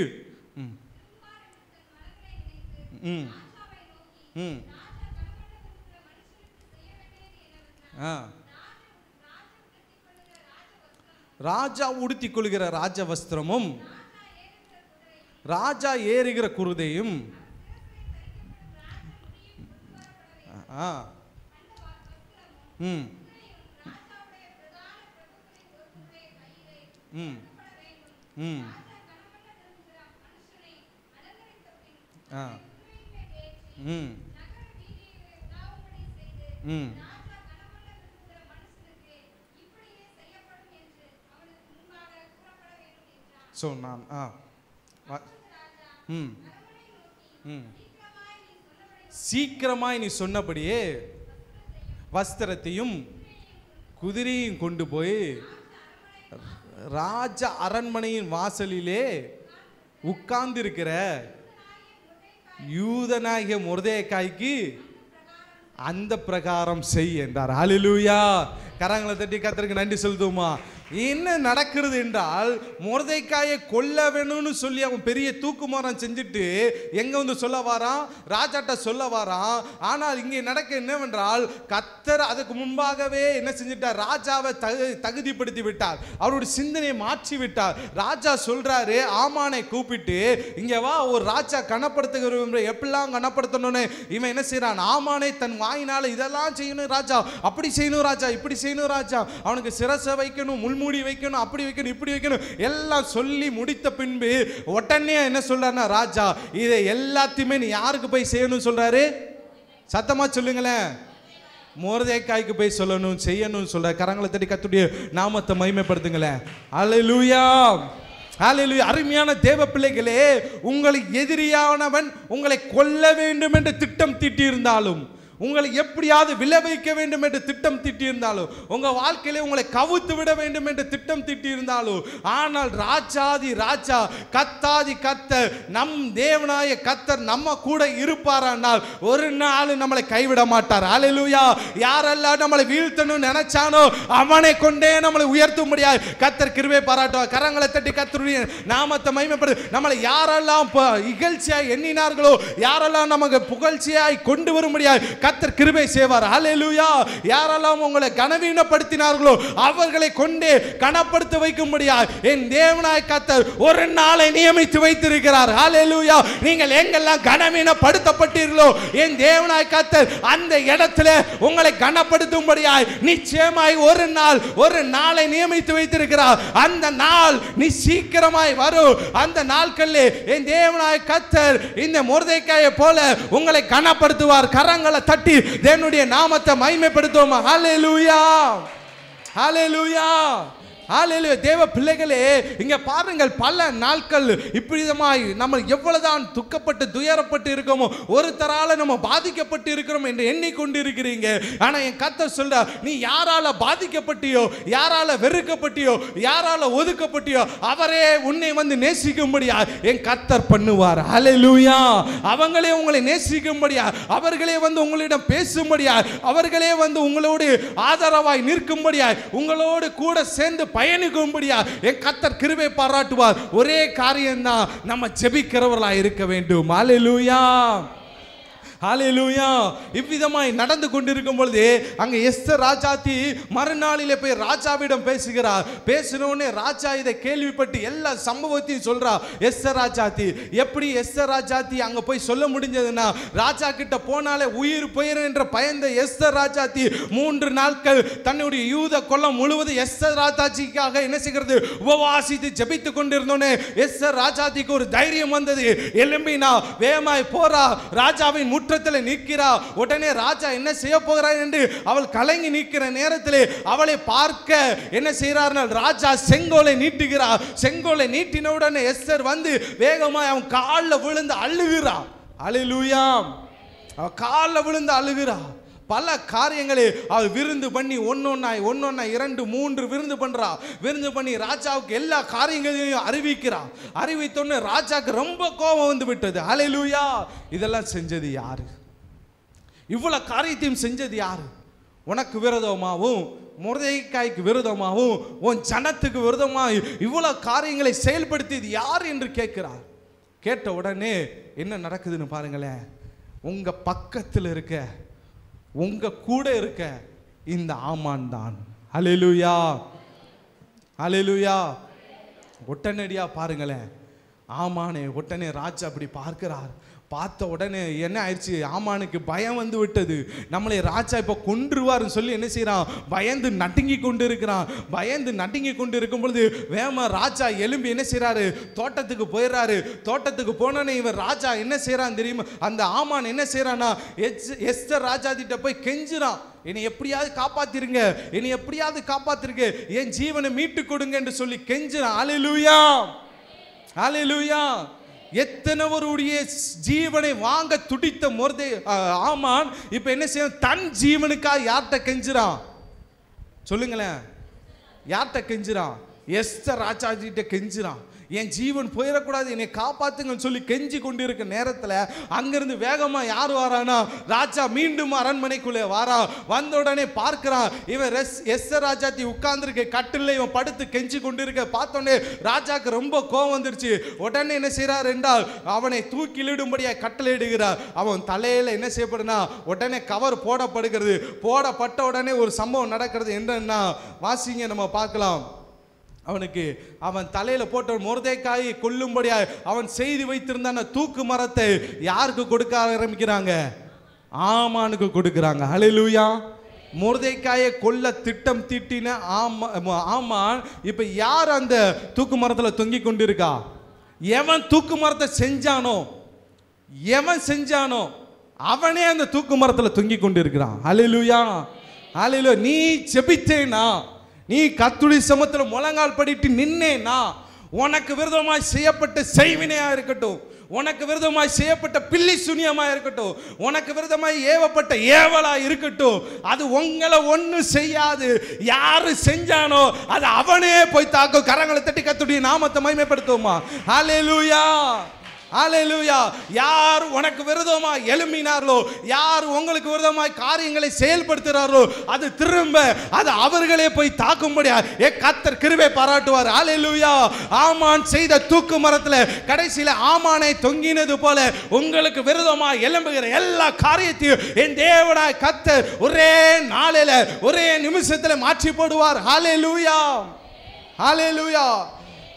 ராஜா உடுத்திக் கொள்கிற ராஜ வஸ்திரமும் ராஜா ஏறுகிற குருதையும் ம் சொன்னான். ம் ம் சீக்கிரமாய் நீ சொன்னபடியே வஸ்திரத்தையும் குதிரையும் கொண்டு போய் ராஜ அரண்மனையின் வாசலிலே உட்கார்ந்திருக்கிற யூதனாகிய மொர்தெகாய்க்கு அந்த பிரகாரம் செய் என்றார். ஹல்லேலூயா. கரங்களை தட்டி கர்த்தருக்கு நன்றி செலுத்துவோமா? என்ன நடக்கிறது என்றால், மொர்தெகாயை கொல்ல வேணும்னு சொல்லி அவன் பெரிய தூக்குமாரம் செஞ்சுட்டு எங்க வந்து சொல்ல வாரான், ராஜாட்ட சொல்ல வாரான். ஆனால் இங்கே நடக்க என்னவென்றால், கர்த்தர் அதுக்கு முன்பாகவே என்ன செஞ்சிட்டார், ராஜாவை தகுதிப்படுத்தி விட்டார், அவருடைய சிந்தனையை மாற்றி விட்டார். ராஜா சொல்றாரு, ஆமானை கூப்பிட்டு இங்க வா, ஒரு ராஜா கனப்படுத்துகிற எப்படிலாம் கனப்படுத்தணும்னு இவன் என்ன செய்யறான், ஆமானை தன் வாயினால இதெல்லாம் செய்யணும் ராஜா, அப்படி செய்யணும் ராஜா, இப்படி செய்யணும் ராஜா, அவனுக்கு சிரசை வைக்கணும், முள்மூடி வைக்கணும், அப்படி வைக்கணும், இப்படி வைக்கணும் எல்லாம் சொல்லி முடித்த பின்பு உடனே என்ன சொல்றாருன்னா, ராஜா இதை எல்லாத்தையுமே நீ யாருக்கு போய் செய்யணும் சொல்றாரு? சத்தமா சொல்லுங்களேன். மொர்தெகாய்க்கு போய் சொல்லணும், செய்யணும் சொல்ற. கரங்களை தட்டி கர்த்தருடைய நாமத்தை மகிமைப்படுத்துங்களேன். ஹல்லேலூயா. ஹல்லேலூயா. அருமையான தேவ பிள்ளைகளே, உங்களை எதிரியானவன் உங்களை கொல்ல வேண்டும் என்று திட்டம் தீட்டி இருந்தாலும், உங்களை எப்படியாவது விளைவிக்க வேண்டும் என்று திட்டம் தீட்டி இருந்தாலும், உங்க வாழ்க்கையிலே உங்களை கவுத்து விட வேண்டும் என்று திட்டம் தீட்டி இருந்தாலும், ஆனால் ராஜாதி ராஜா கத்தாதி கர்த்தர் நம் தேவனாய கர்த்தர் நம்ம கூட இருப்பாரானால் ஒரு நாள் நம்மளை கைவிட மாட்டார். ஹல்லேலூயா. யாரெல்லாம் நம்மளை வீழ்த்தணும்னு நினைச்சானோ அவனை கொண்டே நம்மளை உயர்த்த முடியாது. கர்த்தர் கிருபை பாராட்டுவார். கரங்களை தட்டி கர்த்தருடைய நாமத்தை மகிமைப்படு. நம்மளை யாரெல்லாம் இகழ்ச்சியாய் எண்ணினார்களோ, யாரெல்லாம் நமக்கு புகழ்ச்சியாய் கொண்டு வர முடியாது, கர்த்தர் கிருபை செய்வார். ஹல்லேலூயா. யாரெல்லாம் உங்களை கனவீனப்படுத்தினார்களோ அவர்களை கொண்டே கனப்படுத்த வைக்க முடியாது. என் தேவனாய் கர்த்தர் ஒரு நாளை நியமித்து வைத்திருக்கிறார். ஹல்லேலூயா. நீங்கள் எங்கெல்லாம் கனவீனப்படுத்தப்பட்டீர்களோ என் தேவனாய் கர்த்தர் அந்த இடத்துல உங்களை கனப்படுத்தும்படியாய் நிச்சயமாய் ஒரு நாளை நியமித்து வைத்திருக்கிறார். அந்த நாள் நீ சீக்கிரமாய் வரும். அந்த நாட்களிலே என் தேவனாய் கர்த்தர் இந்த மொர்தெகாயை போல உங்களை கனப்படுத்துவார். கரங்களை தட்டி தேவனுடைய நாமத்தை மகிமைப்படுத்துவோம். ஹல்லேலூயா. ஹல்லேலூயா. ஹல்லேலூயா. தேவ பிள்ளைகளே, இங்க பாருங்கள், பல நாட்கள் இப்படிதமாய் நம்ம எவ்வளவுதான் துக்கப்பட்டு துயரப்பட்டு இருக்கோமோ, ஒருத்தரால நம்ம பாதிக்கப்பட்டு இருக்கிறோம் என்று எண்ணிக்கொண்டு இருக்கிறீங்க. ஆனா என் கர்த்தர் சொல்ற, நீ யாரால பாதிக்கப்பட்டியோ, யாரால வெறுக்கப்பட்டியோ, யாரால ஒதுக்கப்பட்டியோ அவரே உன்னை வந்து நேசிக்கும்படியா என் கர்த்தர் பண்ணுவார். ஹல்லேலூயா. அவங்களே உங்களை நேசிக்கும்படியா, அவர்களே வந்து உங்களிடம் பேசும்படியா, அவர்களே வந்து உங்களோடு ஆதரவாய் நிற்கும்படியா, உங்களோடு கூட சேர்ந்து பயணிக்கும்படியா என் கர்த்தர் கிருபை பாராட்டுவார். ஒரே காரியம் தான், நம்ம ஜெபிக்கிறவர்களாய் இருக்க வேண்டும். ஹல்லேலூயா. ஹல்லேலூயா. இவ்விதமாய் நடந்து கொண்டிருக்கும் பொழுது அங்க எஸ்தர் ராஜாத்தி மறுநாளிலே போய் ராஜாவிடம் பேசுகிறார். பேசினோடனே ராஜா இதை கேள்விப்பட்டு எல்லா சம்பவத்தையும் சொல்றா. எஸ்தர் ராஜாத்தி எப்படி எஸ்தர் ராஜாத்தி அங்க போய் சொல்ல முடிஞ்சதுன்னா, ராஜா கிட்ட போனாலே உயிர் போயிரு என்ற பயந்த எஸ்தர் ராஜாத்தி 3 நாட்கள் தன்னுடைய யூத கொல்லம் முழுவதும் எஸ்தர் ராஜாத்திக்காக என்ன செய்கிறது, உபவாசித்து ஜெபித்து கொண்டிருந்தோனே எஸ்தர் ராஜாத்திக்கு ஒரு தைரியம் வந்தது. எலும்பினா வேகமாய் போறா, ராஜாவின் முற்றத்தில் நிற்கிறா. உடனே ராஜா என்ன செய்ய போகிறார் என்று அவள் கலங்கி நிற்கிற நேரத்தில் அவளை பார்க்க என்ன செய்கிறார்கள், ராஜா செங்கோலை நீட்டுகிறார். செங்கோலை நீட்டின உடனே எஸ்தர் வந்து வேகமாய் அவன் காலில் விழுந்து அழுகிறா. ஹல்லேலூயா. அவன் காலில் விழுந்து அழுகிறா. பல காரியங்களை அவள் விருந்து பண்ணி ஒன்னொன்னா 2 3 விருந்து பண்றா. விருந்து பண்ணி ராஜாவுக்கு எல்லா காரியங்களையும் அறிவிக்கிறா. அறிவித்தோன்னு ராஜாவுக்கு ரொம்ப கோபம் வந்து விட்டது. ஹல்லேலூயா. இதெல்லாம் செஞ்சது யாரு? இவ்வளவு காரியத்தையும் செஞ்சது யாரு? உனக்கு விரோதமாகவும் மொர்தெகாய்க்கு விரோதமாகவும் உன் ஜனத்துக்கு விரோதமாக இவ்வளவு காரியங்களை செயல்படுத்தியது யார் என்று கேட்கிறார். கேட்ட உடனே என்ன நடக்குதுன்னு பாருங்களேன். உங்க பக்கத்தில் இருக்க, உங்க கூட இருக்க இந்த ஆமான் தான். ஹல்லேலூயா. ஹல்லேலூயா. உடனடியா பாருங்களேன், ஆமானே உடனே ராஜா அப்படி பார்க்கிறார். பார்த்த உடனே என்ன ஆயிடுச்சு, ஆமானுக்கு பயம் வந்து விட்டது. நம்மளை ராஜா இப்போ கொன்றுவாருன்னு சொல்லி என்ன செய்யறான், பயந்து நடுங்கி கொண்டு இருக்கிறான். பயந்து நடுங்கி கொண்டு இருக்கும் பொழுது வேமா ராஜா எலும்பி என்ன செய்யறாரு, தோட்டத்துக்கு போயிடுறாரு. தோட்டத்துக்கு போனோன்னே இவன் ராஜா என்ன செய்யறான் தெரியுமா, அந்த ஆமான் என்ன செய்யறான்னா எஸ்தர் ராஜா கிட்ட போய் கெஞ்சுறான், என்னை எப்படியாவது காப்பாத்திருங்க, என்னை எப்படியாவது காப்பாத்திருங்க, என் ஜீவனை மீட்டு கொடுங்க என்று சொல்லி கெஞ்சுறான். ஹல்லேலூயா, ஹல்லேலூயா. எத்தனைவருடைய ஜீவனை வாங்க துடித்த ஆமான் இப்ப என்ன செய்ய, தன் ஜீவனுக்காக யார்கிட்ட கெஞ்சுறான் சொல்லுங்களேன், யார்கிட்ட கெஞ்சுறான், எஸ்தர் ராஜாஜிட்ட கெஞ்சுறான். என் ஜீவன் போயிடக்கூடாது, என்னை காப்பாத்துங்கன்னு சொல்லி கெஞ்சி கொண்டு இருக்க நேரத்தில் அங்கிருந்து வேகமா யார் வாரானா, ராஜா மீண்டும் அரண்மனைக்குள்ளே வாரா. வந்த உடனே பார்க்கிறான், இவன் எஸ்தர் ராஜாத்தி உட்கார்ந்துருக்க கட்டில் இவன் படுத்து கெஞ்சி கொண்டு இருக்க பார்த்தோன்னே ராஜாக்கு ரொம்ப கோபம் வந்துருச்சு. உடனே என்ன செய்யறார் என்றால் அவனை தூக்கிலிடும்படியா கட்டளையிடுகிறார். அவன் தலையில என்ன செய்யப்படுனா உடனே கவர் போடப்படுகிறது. போடப்பட்ட உடனே ஒரு சம்பவம் நடக்கிறது. என்னன்னா வாசிங்க, நம்ம பார்க்கலாம். அவனுக்கு அவன் தலையில போட்ட மொர்தெக்காயை கொல்லும்படியா அவன் செய்து வைத்திருந்த தூக்கு மரத்தை யாருக்கு கொடுக்க ஆரம்பிக்கிறாங்க, ஆமானுக்கு கொடுக்கிறாங்க. ஹல்லேலூயா. மொர்தெக்காயை கொல்ல திட்டம் தீட்டின ஆமான் இப்ப யார் அந்த தூக்கு மரத்துல தொங்கி கொண்டிருக்கா, எவன் தூக்கு மரத்தை செஞ்சானோ, எவன் செஞ்சானோ அவனே அந்த தூக்கு மரத்துல தொங்கி கொண்டிருக்கிறான். ஹல்லேலூயா, ஹல்லேலூயா. நீ ஜெபித்தேனா, நீ கர்த்தருடைய சமூகத்தில் முழங்கால் படிட்டு நின்னேனா, உனக்கு விரோதமாய் செய்யப்பட்ட செய்வினையா இருக்கட்டும், உனக்கு விரோதமாய் செய்யப்பட்ட பில்லி சுனியமா இருக்கட்டும், உனக்கு விரோதமாய் ஏவப்பட்ட ஏவலா இருக்கட்டும், அது உங்களை ஒண்ணு செய்யாது. யாரு செஞ்சானோ அது அவனே போய் தாக்கும். கரங்களை தட்டி கர்த்தருடைய நாமத்தை மகிமைப்படுத்துவோமா. ஹல்லேலூயா, ஹல்லேலூயா. யார் உனக்கு விரோதமாய் எழும்பினார்களோ, யார் உங்களுக்கு விரோதமாய் காரியங்களை செயல்படுத்துகிறார்களோ அது திரும்ப அது அவர்களே போய் தாக்கும்படியா கர்த்தர் கிருபை பாராட்டுவார். ஹல்லேலூயா. ஆமான் செய்த தூக்கு மரத்துல கடைசியில ஆமானை தொங்கினது போல உங்களுக்கு விரோதமாய் எழும்புகிற எல்லா காரியத்தையும் என் தேவனாய் கர்த்தர் ஒரே நாளில ஒரே நிமிஷத்துல மாற்றி போடுவார். ஹல்லேலூயா, ஹல்லேலூயா,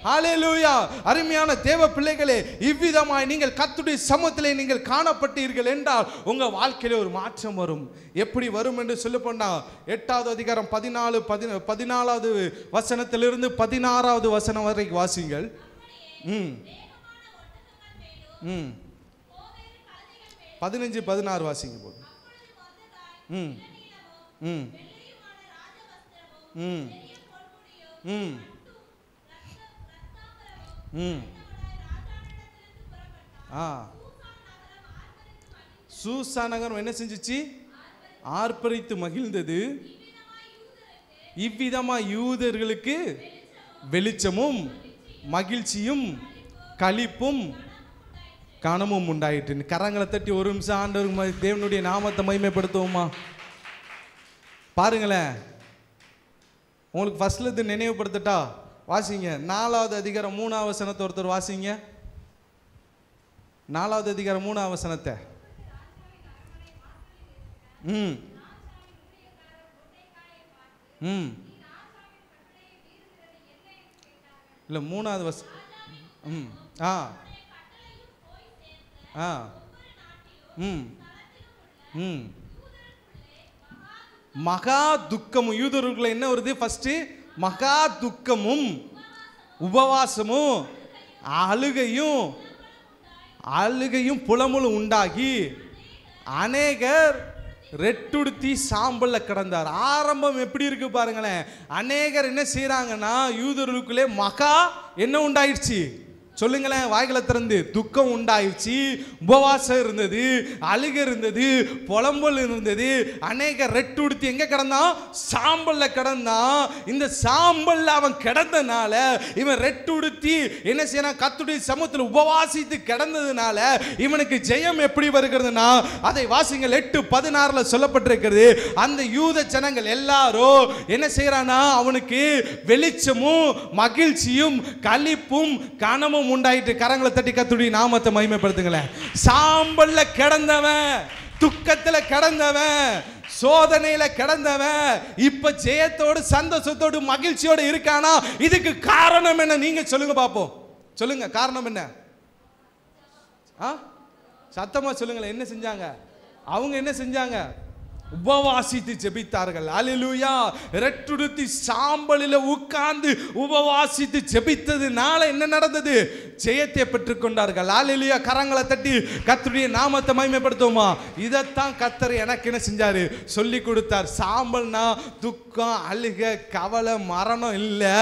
ஹல்லேலூயா. அருமையான தேவ பிள்ளைகளே, இவ்விதமாய் நீங்கள் கர்த்தருடைய சமூகத்திலே நீங்கள் காணப்பட்டீர்கள் என்றால் உங்க வாழ்க்கையில ஒரு மாற்றம் வரும். எப்படி வரும் என்று சொல்ல போனா 8வது அதிகாரம் 14வது வசனத்திலிருந்து 16வது வசனம் வரைக்கும் வாசிங்கள். 15-16 வாசிங்க போது. சூசா நகரம் என்ன செஞ்சிச்சு, ஆர்ப்பரித்து மகிழ்ந்தது. இவ்விதமா யூதர்களுக்கு வெளிச்சமும் மகிழ்ச்சியும் களிப்பும் கனமும் உண்டாயிற்று. கரங்களை தட்டி ஒரு நிமிஷம் ஆண்டவருக்கு தேவனுடைய நாமத்தை மகிமைப்படுத்துவோமா. பாருங்களேன், உங்களுக்கு ஃபர்ஸ்ட்ல இது நினைவுபடுத்தட்டா, வாசிங்க 4வது அதிகாரம் 3வது வசனத்தை ஒருத்தர் வாசிங்க. 4வது அதிகாரம் 3வது வசனத்தை. இல்ல 3வது மகா துக்கமும் யூதர்களுக்குள்ள என்ன வருது, ஃபர்ஸ்ட் மகா துக்கமும் உபவாசமும் அழுகையும் புலமுலும் உண்டாகி அநேகர் ரெட்டுடுத்தி சாம்பல்ல கிடந்தார். ஆரம்பம் எப்படி இருக்கு பாருங்களேன். அநேகர் என்ன செய்யறாங்கன்னா யூதர்களுக்குள்ளே மகா என்ன உண்டாயிடுச்சு சொல்லுங்களேன், வாய்களை திறந்து. துக்கம் உண்டாயிடுச்சு, உபவாசம் இருந்தது, அழுகை இருந்தது, புலம்பல் இருந்தது. அநேக ரெட்டு உடுத்தி எங்க கிடந்தான், சாம்பல்ல கிடந்தான். இந்த சாம்பல்ல அவன் கிடந்தனால இவன் ரெட்டு உடுத்தி என்ன செய்யறான், கர்த்தருடைய சமூகத்தில் உபவாசித்து கிடந்ததுனால இவனுக்கு ஜெயம் எப்படி வருகிறதுனா அதை வாசிங்கள். 8:16 சொல்லப்பட்டிருக்கிறது. அந்த யூத ஜனங்கள் எல்லாரும் என்ன செய்யறானா அவனுக்கு வெளிச்சமும் மகிழ்ச்சியும் களிப்பும் கனமும் உண்டாயிட்டு. கரங்களை தட்டி கர்த்தருடைய நாமத்தை மகிமைப்படுத்துங்களேன். சாம்பல்ல கிடந்தவன், துக்கத்துல கிடந்தவன், சோதனையில கிடந்தவன் இப்ப ஜெயத்தோடு சந்தோஷத்தோடு மகிழ்ச்சியோடு இருக்கானா? இதுக்கு காரணம் என்ன? நீங்க சொல்லுங்க பாப்போம். சொல்லுங்க, காரணம் என்ன? சத்தமா சொல்லுங்களேன், என்ன செஞ்சாங்க? அவங்க என்ன செஞ்சாங்க? உபவாசித்து ஜெபித்தார்கள். அல்லேலூயா. ரெட்டுடுத்தி சாம்பலில் உட்கார்ந்து உபவாசித்து ஜெபித்ததுனால என்ன நடந்தது? ஜெயத்தை பெற்றுக்கொண்டார்கள். அல்லேலூயா. கரங்களை தட்டி கர்த்தருடைய நாமத்தை மகிமைப்படுத்துவோமா? இதைத்தான் கர்த்தர் எனக்கு என்ன செஞ்சாரு? சொல்லி கொடுத்தார். சாம்பல்னா துக்கம், அழுகை, கவலை, மரணம் இல்லை,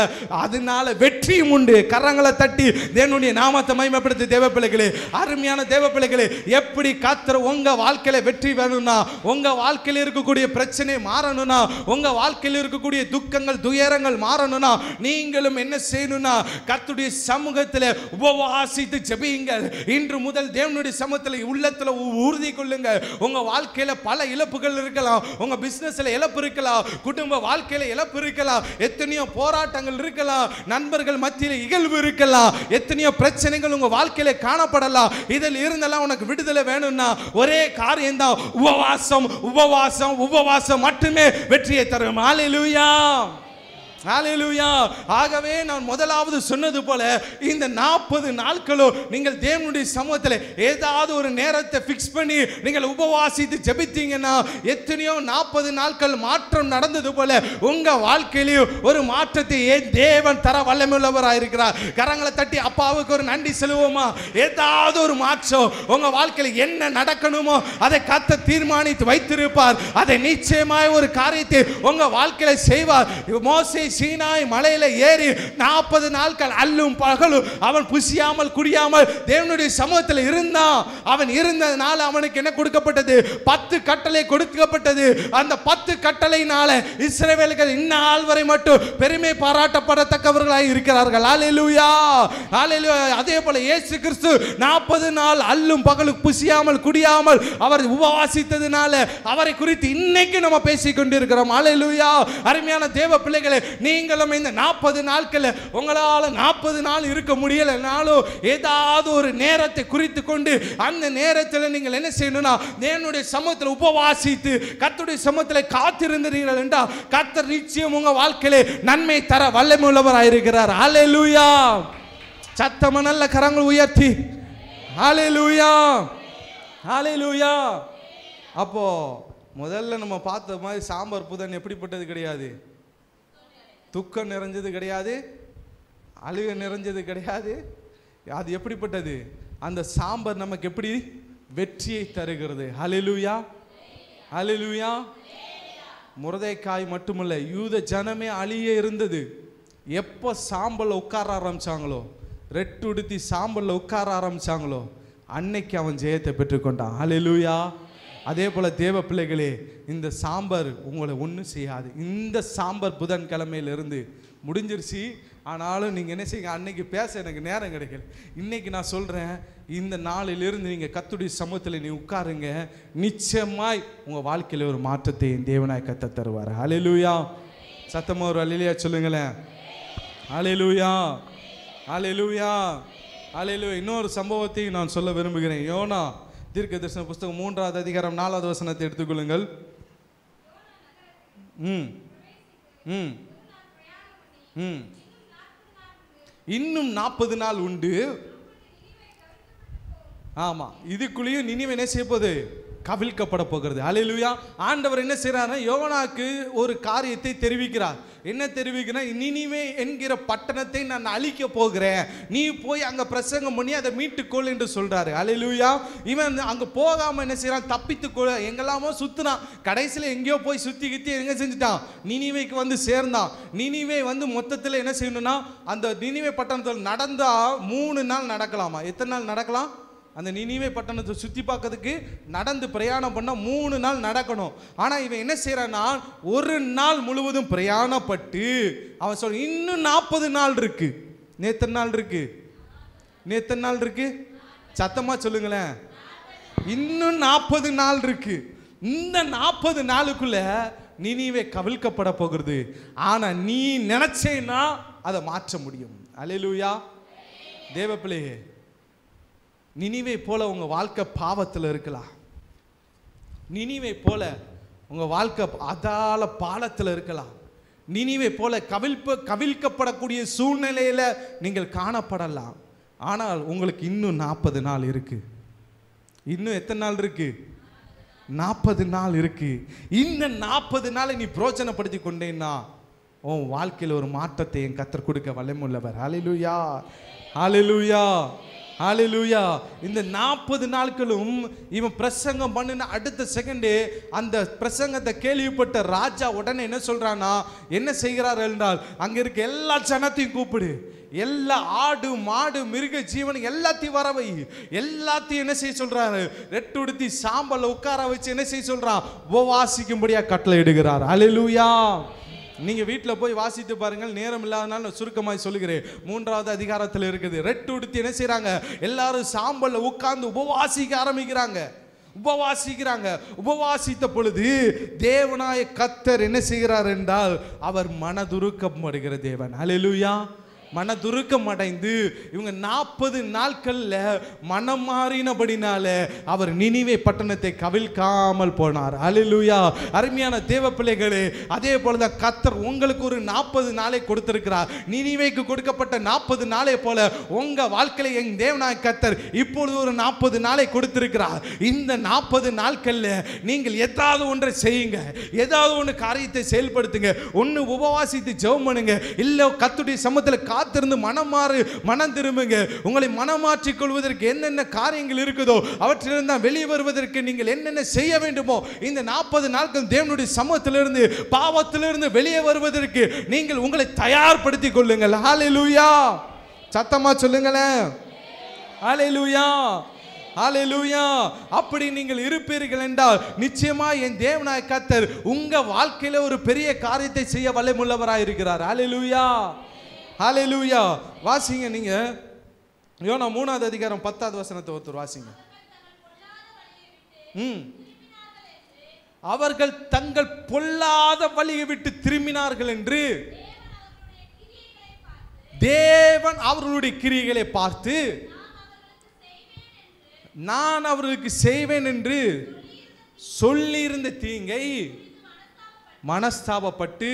அதனால வெற்றியும் உண்டு. கரங்களை தட்டி தேவனுடைய நாமத்தை மகிமைப்படுத்து. தேவ பிள்ளைகளே, அருமையான தேவ பிள்ளைகளே, எப்படி கர்த்தர் உங்க வாழ்க்கையில வெற்றி வேணும்னா, உங்க வாழ்க்கையில் இருக்கக்கூடிய பிரச்சனை மாறணும்னா, உங்க வாழ்க்கையில் இருக்கக்கூடிய துக்கங்கள் துயரங்கள் மாறணும்னா, நீங்களும் என்ன செய்யணும்னா, கர்த்தருடைய சமூகத்தில் உபவாசித்து ஜெபியுங்கள். இன்று முதல் தேவனுடைய சமூகத்தில் உள்ளத்தில் உறுதி கொள்ளுங்கள். உங்க வாழ்க்கையில பல இழப்புகள் இருக்கலாம், உங்க பிசினஸ்ல இழப்பு இருக்கலாம், குடும்ப வாழ்க்கையில இழப்பு இருக்கலாம், எத்தனையோ போராட்டங்கள் இருக்கலாம், நண்பர்கள் மத்தியில் இகழ்வு இருக்கலாம், எத்தனையோ பிரச்சனைகள் உங்க வாழ்க்கையில காணப்படலாம். இதில் இருந்தெல்லாம் உனக்கு விடுதலை வேணும்னா ஒரே காரியம் தான், உபவாசம். உபவாசம் மட்டுமே வெற்றியை தரும். ஹல்லேலூயா, ஹல்லேலூயா. ஆகவே நான் முதலாவது சொன்னது போல இந்த 40 நாட்களும் நீங்கள் தேவனுடைய சமூகத்தில் ஏதாவது ஒரு நேரத்தை ஃபிக்ஸ் பண்ணி நீங்கள் உபவாசித்து ஜெபித்தீங்கன்னா எத்தனையோ 40 நாட்கள் மாற்றம் நடந்தது போல உங்க வாழ்க்கையிலும் ஒரு மாற்றத்தை தேவன் தர வல்லமையுள்ளவராக இருக்கிறார். கரங்களை தட்டி அப்பாவுக்கு ஒரு நன்றி சொல்லுவோமா? ஏதாவது ஒரு மாற்றம் உங்க வாழ்க்கையில் என்ன நடக்கணுமோ அதை கர்த்தர் தீர்மானித்து வைத்திருப்பார். அதை நிச்சயமாய் ஒரு காரியத்தை உங்க வாழ்க்கையில செய்வார். மோசே சீனாய் மலையில ஏறி 40 நாட்கள் அல்லும் பகலும் அவன் புசியாமல் குடியாமல் தேவனுடைய சமூகத்தில் இருந்தான். அவன் இருந்ததனால அவனுக்கு என்ன கொடுக்கப்பட்டது? 10 கட்டளை கொடுக்கப்பட்டது. அந்த 10 கட்டளையினால இஸ்ரவேலர்கள் இந்நாள் வரை மட்டும் பெருமை பாராட்டப்படத்தக்கவர்களாக இருக்கிறார்கள். ஹல்லேலூயா, ஹல்லேலூயா. அதே போல இயேசு கிறிஸ்து 40 நாள் அல்லும் பகலும் புசியாமல் குடியாமல் அவர் உபவாசித்ததனால அவரை குறித்து இன்னைக்கு நம்ம பேசிக் கொண்டிருக்கிறோம். ஹல்லேலூயா. அருமையான தேவ பிள்ளைகளே, நீங்களும் இந்த 40 நாட்கள் உங்களால் 40 நாள் இருக்க முடியலனாலும் ஏதாவது ஒரு நேரத்தை குறித்து கொண்டு அந்த நேரத்தில் நீங்கள் என்ன செய்யணும்னா தேவனுடைய சமூகத்தில் உபவாசித்து கர்த்தருடைய சமூகத்தில் காத்திருந்தீர்கள் என்றால் கர்த்தர் நிச்சயம் உங்க வாழ்க்கையிலே நன்மை தர வல்லமையுள்ளவராக இருக்கிறார். ஹல்லேலூயா. சத்தமா நல்ல கரங்கள் உயர்த்தி ஹல்லேலூயா, ஹல்லேலூயா. அப்போ முதல்ல நம்ம பார்த்த மாதிரி சாம்பார் புதன் எப்படிப்பட்டது கிடையாது, துக்கம் நிறைஞ்சது கிடையாது, அழுகை நிறைஞ்சது கிடையாது. அது எப்படிப்பட்டது? அந்த சாம்பார் நமக்கு எப்படி வெற்றியை தருகிறது. ஹல்லேலூயா, ஹல்லேலூயா. முருதைக்காய் மட்டுமல்ல, யூத ஜனமே அழிய இருந்தது. எப்போ சாம்பல் உட்கார ஆரம்பிச்சாங்களோ, ரெட்டுடுத்தி சாம்பல்ல உட்கார ஆரம்பிச்சாங்களோ அன்னைக்கு அவன் ஜெயத்தை பெற்றுக்கொண்டான். ஹல்லேலூயா. அதே போல தேவ பிள்ளைகளே, இந்த சாம்பார் உங்களை ஒன்றும் செய்யாது. இந்த சாம்பார் புதன்கிழமையிலிருந்து முடிஞ்சிருச்சு. ஆனாலும் நீங்கள் என்ன செய்யுங்க, அன்னைக்கு பேச எனக்கு நேரம் கிடைக்கல. இன்னைக்கு நான் சொல்கிறேன், இந்த நாளிலிருந்து நீங்கள் கர்த்தருடைய சமூகத்தில் நீ உட்காருங்க. நிச்சயமாய் உங்கள் வாழ்க்கையில் ஒரு மாற்றத்தை தேவனாய் கத்த தருவார். ஹல்லேலூயா. சத்தமாக ஒரு அல்லேலூயா சொல்லுங்களேன். ஹல்லேலூயா, ஹல்லேலூயா, ஹல்லேலூயா. இன்னொரு சம்பவத்தையும் நான் சொல்ல விரும்புகிறேன். யோனா தீர்க்க தரிசன புஸ்தகம் 3ஆவது அதிகாரம் 4வது வசனத்தை எடுத்துக்கொள்ளுங்கள். இன்னும் 40 நாள் உண்டு. ஆமா, இதுக்குள்ளேயும் நினிவே என்ன செய்ய போகுது? கவிழ்க்கப்பட போகிறது. ஹல்லேலூயா. ஆண்டவர் என்ன செய்யறாரு? யோனாக்கு ஒரு காரியத்தை தெரிவிக்கிறார். என்ன தெரிவிக்கிறார்? நினிவே என்கிற பட்டணத்தை நான் அழிக்க போகிறேன், நீ போய் அங்க பிரசங்கம் பண்ணி அதை மீட்டுக்கொள் என்று சொல்றாரு. ஹல்லேலூயா. இவன் அங்க போகாம என்ன செய்யறான்? தப்பித்துக்கொள், எங்கெல்லாமோ சுத்தினான். கடைசியில் எங்கேயோ போய் சுத்தி கித்தி எங்க செஞ்சுட்டான்? நினிவேக்கு வந்து சேர்ந்தான். நினிவே வந்து மொத்தத்தில் என்ன செய்யணும்னா, அந்த நினிவே பட்டணத்தில் நடந்தா 3 நாள் நடக்கலாமா? எத்தனை நாள் நடக்கலாம்? அந்த நினிவே பட்டணத்தை சுற்றி பார்க்கறதுக்கு நடந்து பிரயாணம் பண்ணால் 3 நாள் நடக்கணும். ஆனால் இவன் என்ன செய்கிறான்னா, ஒரு நாள் முழுவதும் பிரயாணப்பட்டு அவன் சொல்ல இன்னும் 40 நாள் இருக்கு. நேற்று நாள் இருக்கு, நேற்று நாள் இருக்கு, சத்தமாக சொல்லுங்களேன். இன்னும் 40 நாள் இருக்கு. இந்த 40 நாளுக்குள்ள நினிவே கவிழ்க்கப்பட போகிறது. ஆனால் நீ நினைச்சேன்னா அதை மாற்ற முடியும். அல்லேலூயா. தேவ பிள்ளையே, நினிவே போல உங்க வாழ்க்கை பாவத்தில் இருக்கலாம். நினிவே போல உங்க வாழ்க்கை அதால பாலத்தில் இருக்கலாம். நினிவே போல கவிழ்க்கப்படக்கூடிய சூழ்நிலையில நீங்கள் காணப்படலாம். ஆனால் உங்களுக்கு இன்னும் 40 நாள் இருக்கு. இன்னும் எத்தனை நாள் இருக்கு? 40 நாள் இருக்கு. இந்த 40 நாளை நீ பிரோஜனப்படுத்தி கொண்டேன்னா உன் வாழ்க்கையில் ஒரு மாற்றத்தை என் கர்த்தர் கொடுக்க வல்லமையுள்ளவர். ஹல்லேலூயா, ஹல்லேலூயா, ஹல்லேலூயா. இந்த 40 நாட்களும் இவன் பிரசங்கம் பண்ணின அடுத்த செகண்டே அந்த பிரசங்கத்தை கேள்விப்பட்ட ராஜா உடனே என்ன சொல்றானா, என்ன செய்கிறார் என்றால், அங்க இருக்க எல்லா ஜனத்தையும் கூப்பிடு, எல்லா ஆடு மாடு மிருக ஜீவன் எல்லாத்தையும் வரவை, எல்லாத்தையும் என்ன செய்ய சொல்றாரு, ரெட்டுடுத்தி சாம்பல்ல உட்கார வச்சு என்ன செய்ய சொல்றான், உபவாசிக்கும்படியா கட்டளை இடுகிறார். ஹல்லேலூயா. நீங்க வீட்டில் போய் வாசித்து பாருங்கள், நேரம் இல்லாதனால நான் சுருக்கமாய் சொல்லுகிறேன். 3வது அதிகாரத்தில் இருக்குது. ரெட்டு உடுத்தி என்ன செய்யறாங்க, எல்லாரும் சாம்பல்ல உட்கார்ந்து உபவாசிக்க ஆரம்பிக்கிறாங்க. உபவாசித்த பொழுது தேவனாய கர்த்தர் என்ன செய்கிறார் என்றால், அவர் மனதுருக்கப்படுகிற தேவன். ஹல்லேலூயா. மனதுருக்கம் அடைந்து இவங்க 40 நாட்கள்ல மனம் மாறினபடினால அவர் நினிவே பட்டணத்தை கவிழ்க்காமல் போனார். ஹல்லேலூயா. அருமையான தேவ பிள்ளைகளே, அதே போலதான் கர்த்தர் உங்களுக்கு ஒரு 40 நாளை கொடுத்திருக்கிறார். நினிவேக்கு கொடுக்கப்பட்ட 40 நாளை போல உங்க வாழ்க்கையில என் தேவனாய கர்த்தர் இப்பொழுது ஒரு 40 நாளை கொடுத்திருக்கிறார். இந்த 40 நாட்கள்ல நீங்கள் ஏதாவது ஒன்றை செய்யுங்க, ஏதாவது ஒன்று காரியத்தை செயல்படுத்துங்க. ஒன்னு உபவாசித்து ஜெபம் பண்ணுங்க, இல்ல கர்த்தருடைய சமூகத்தில் காத்திருந்து மனம் திரும்புங்க. உங்களை மனமாற்றிக் கொள்வதற்கு என்னென்ன காரியங்கள் இருக்குதோ அவற்றிலிருந்து தான் வெளியே வருவதற்கு நீங்கள் என்னென்ன செய்ய வேண்டுமோ இந்த 40 நாட்கள் தேவனுடைய சமூகத்திலிருந்து பாவத்திலிருந்து வெளியே வருவதற்கு நீங்கள் உங்களை தயார்படுத்திக் கொள்ளுங்கள். ஹல்லேலூயா. சத்தமா சொல்லுங்களேன். ஹல்லேலூயா, ஹல்லேலூயா. அப்படி நீங்கள் இருப்பீர்கள் என்றால் நிச்சயமா என் தேவனாய கர்த்தர் உங்க வாழ்க்கையில ஒரு பெரிய காரியத்தை செய்ய வல்லமையுள்ளவராய் இருக்கிறார். ஹல்லேலூயா, ஹல்லேலூயா. வாசிங்க நீங்க யோனா 3வது அதிகாரம் 10வது வசனத்தை ஒருத்தர் வாசிங்க. அவர்கள் தங்கள் பொல்லாத வழியை விட்டு திரும்பினார்கள் என்று தேவன் அவர்களுடைய கிரியைகளை பார்த்து நான் அவர்களுக்கு செய்வேன் என்று சொல்லியிருந்த தீங்கை மனஸ்தாபப்பட்டு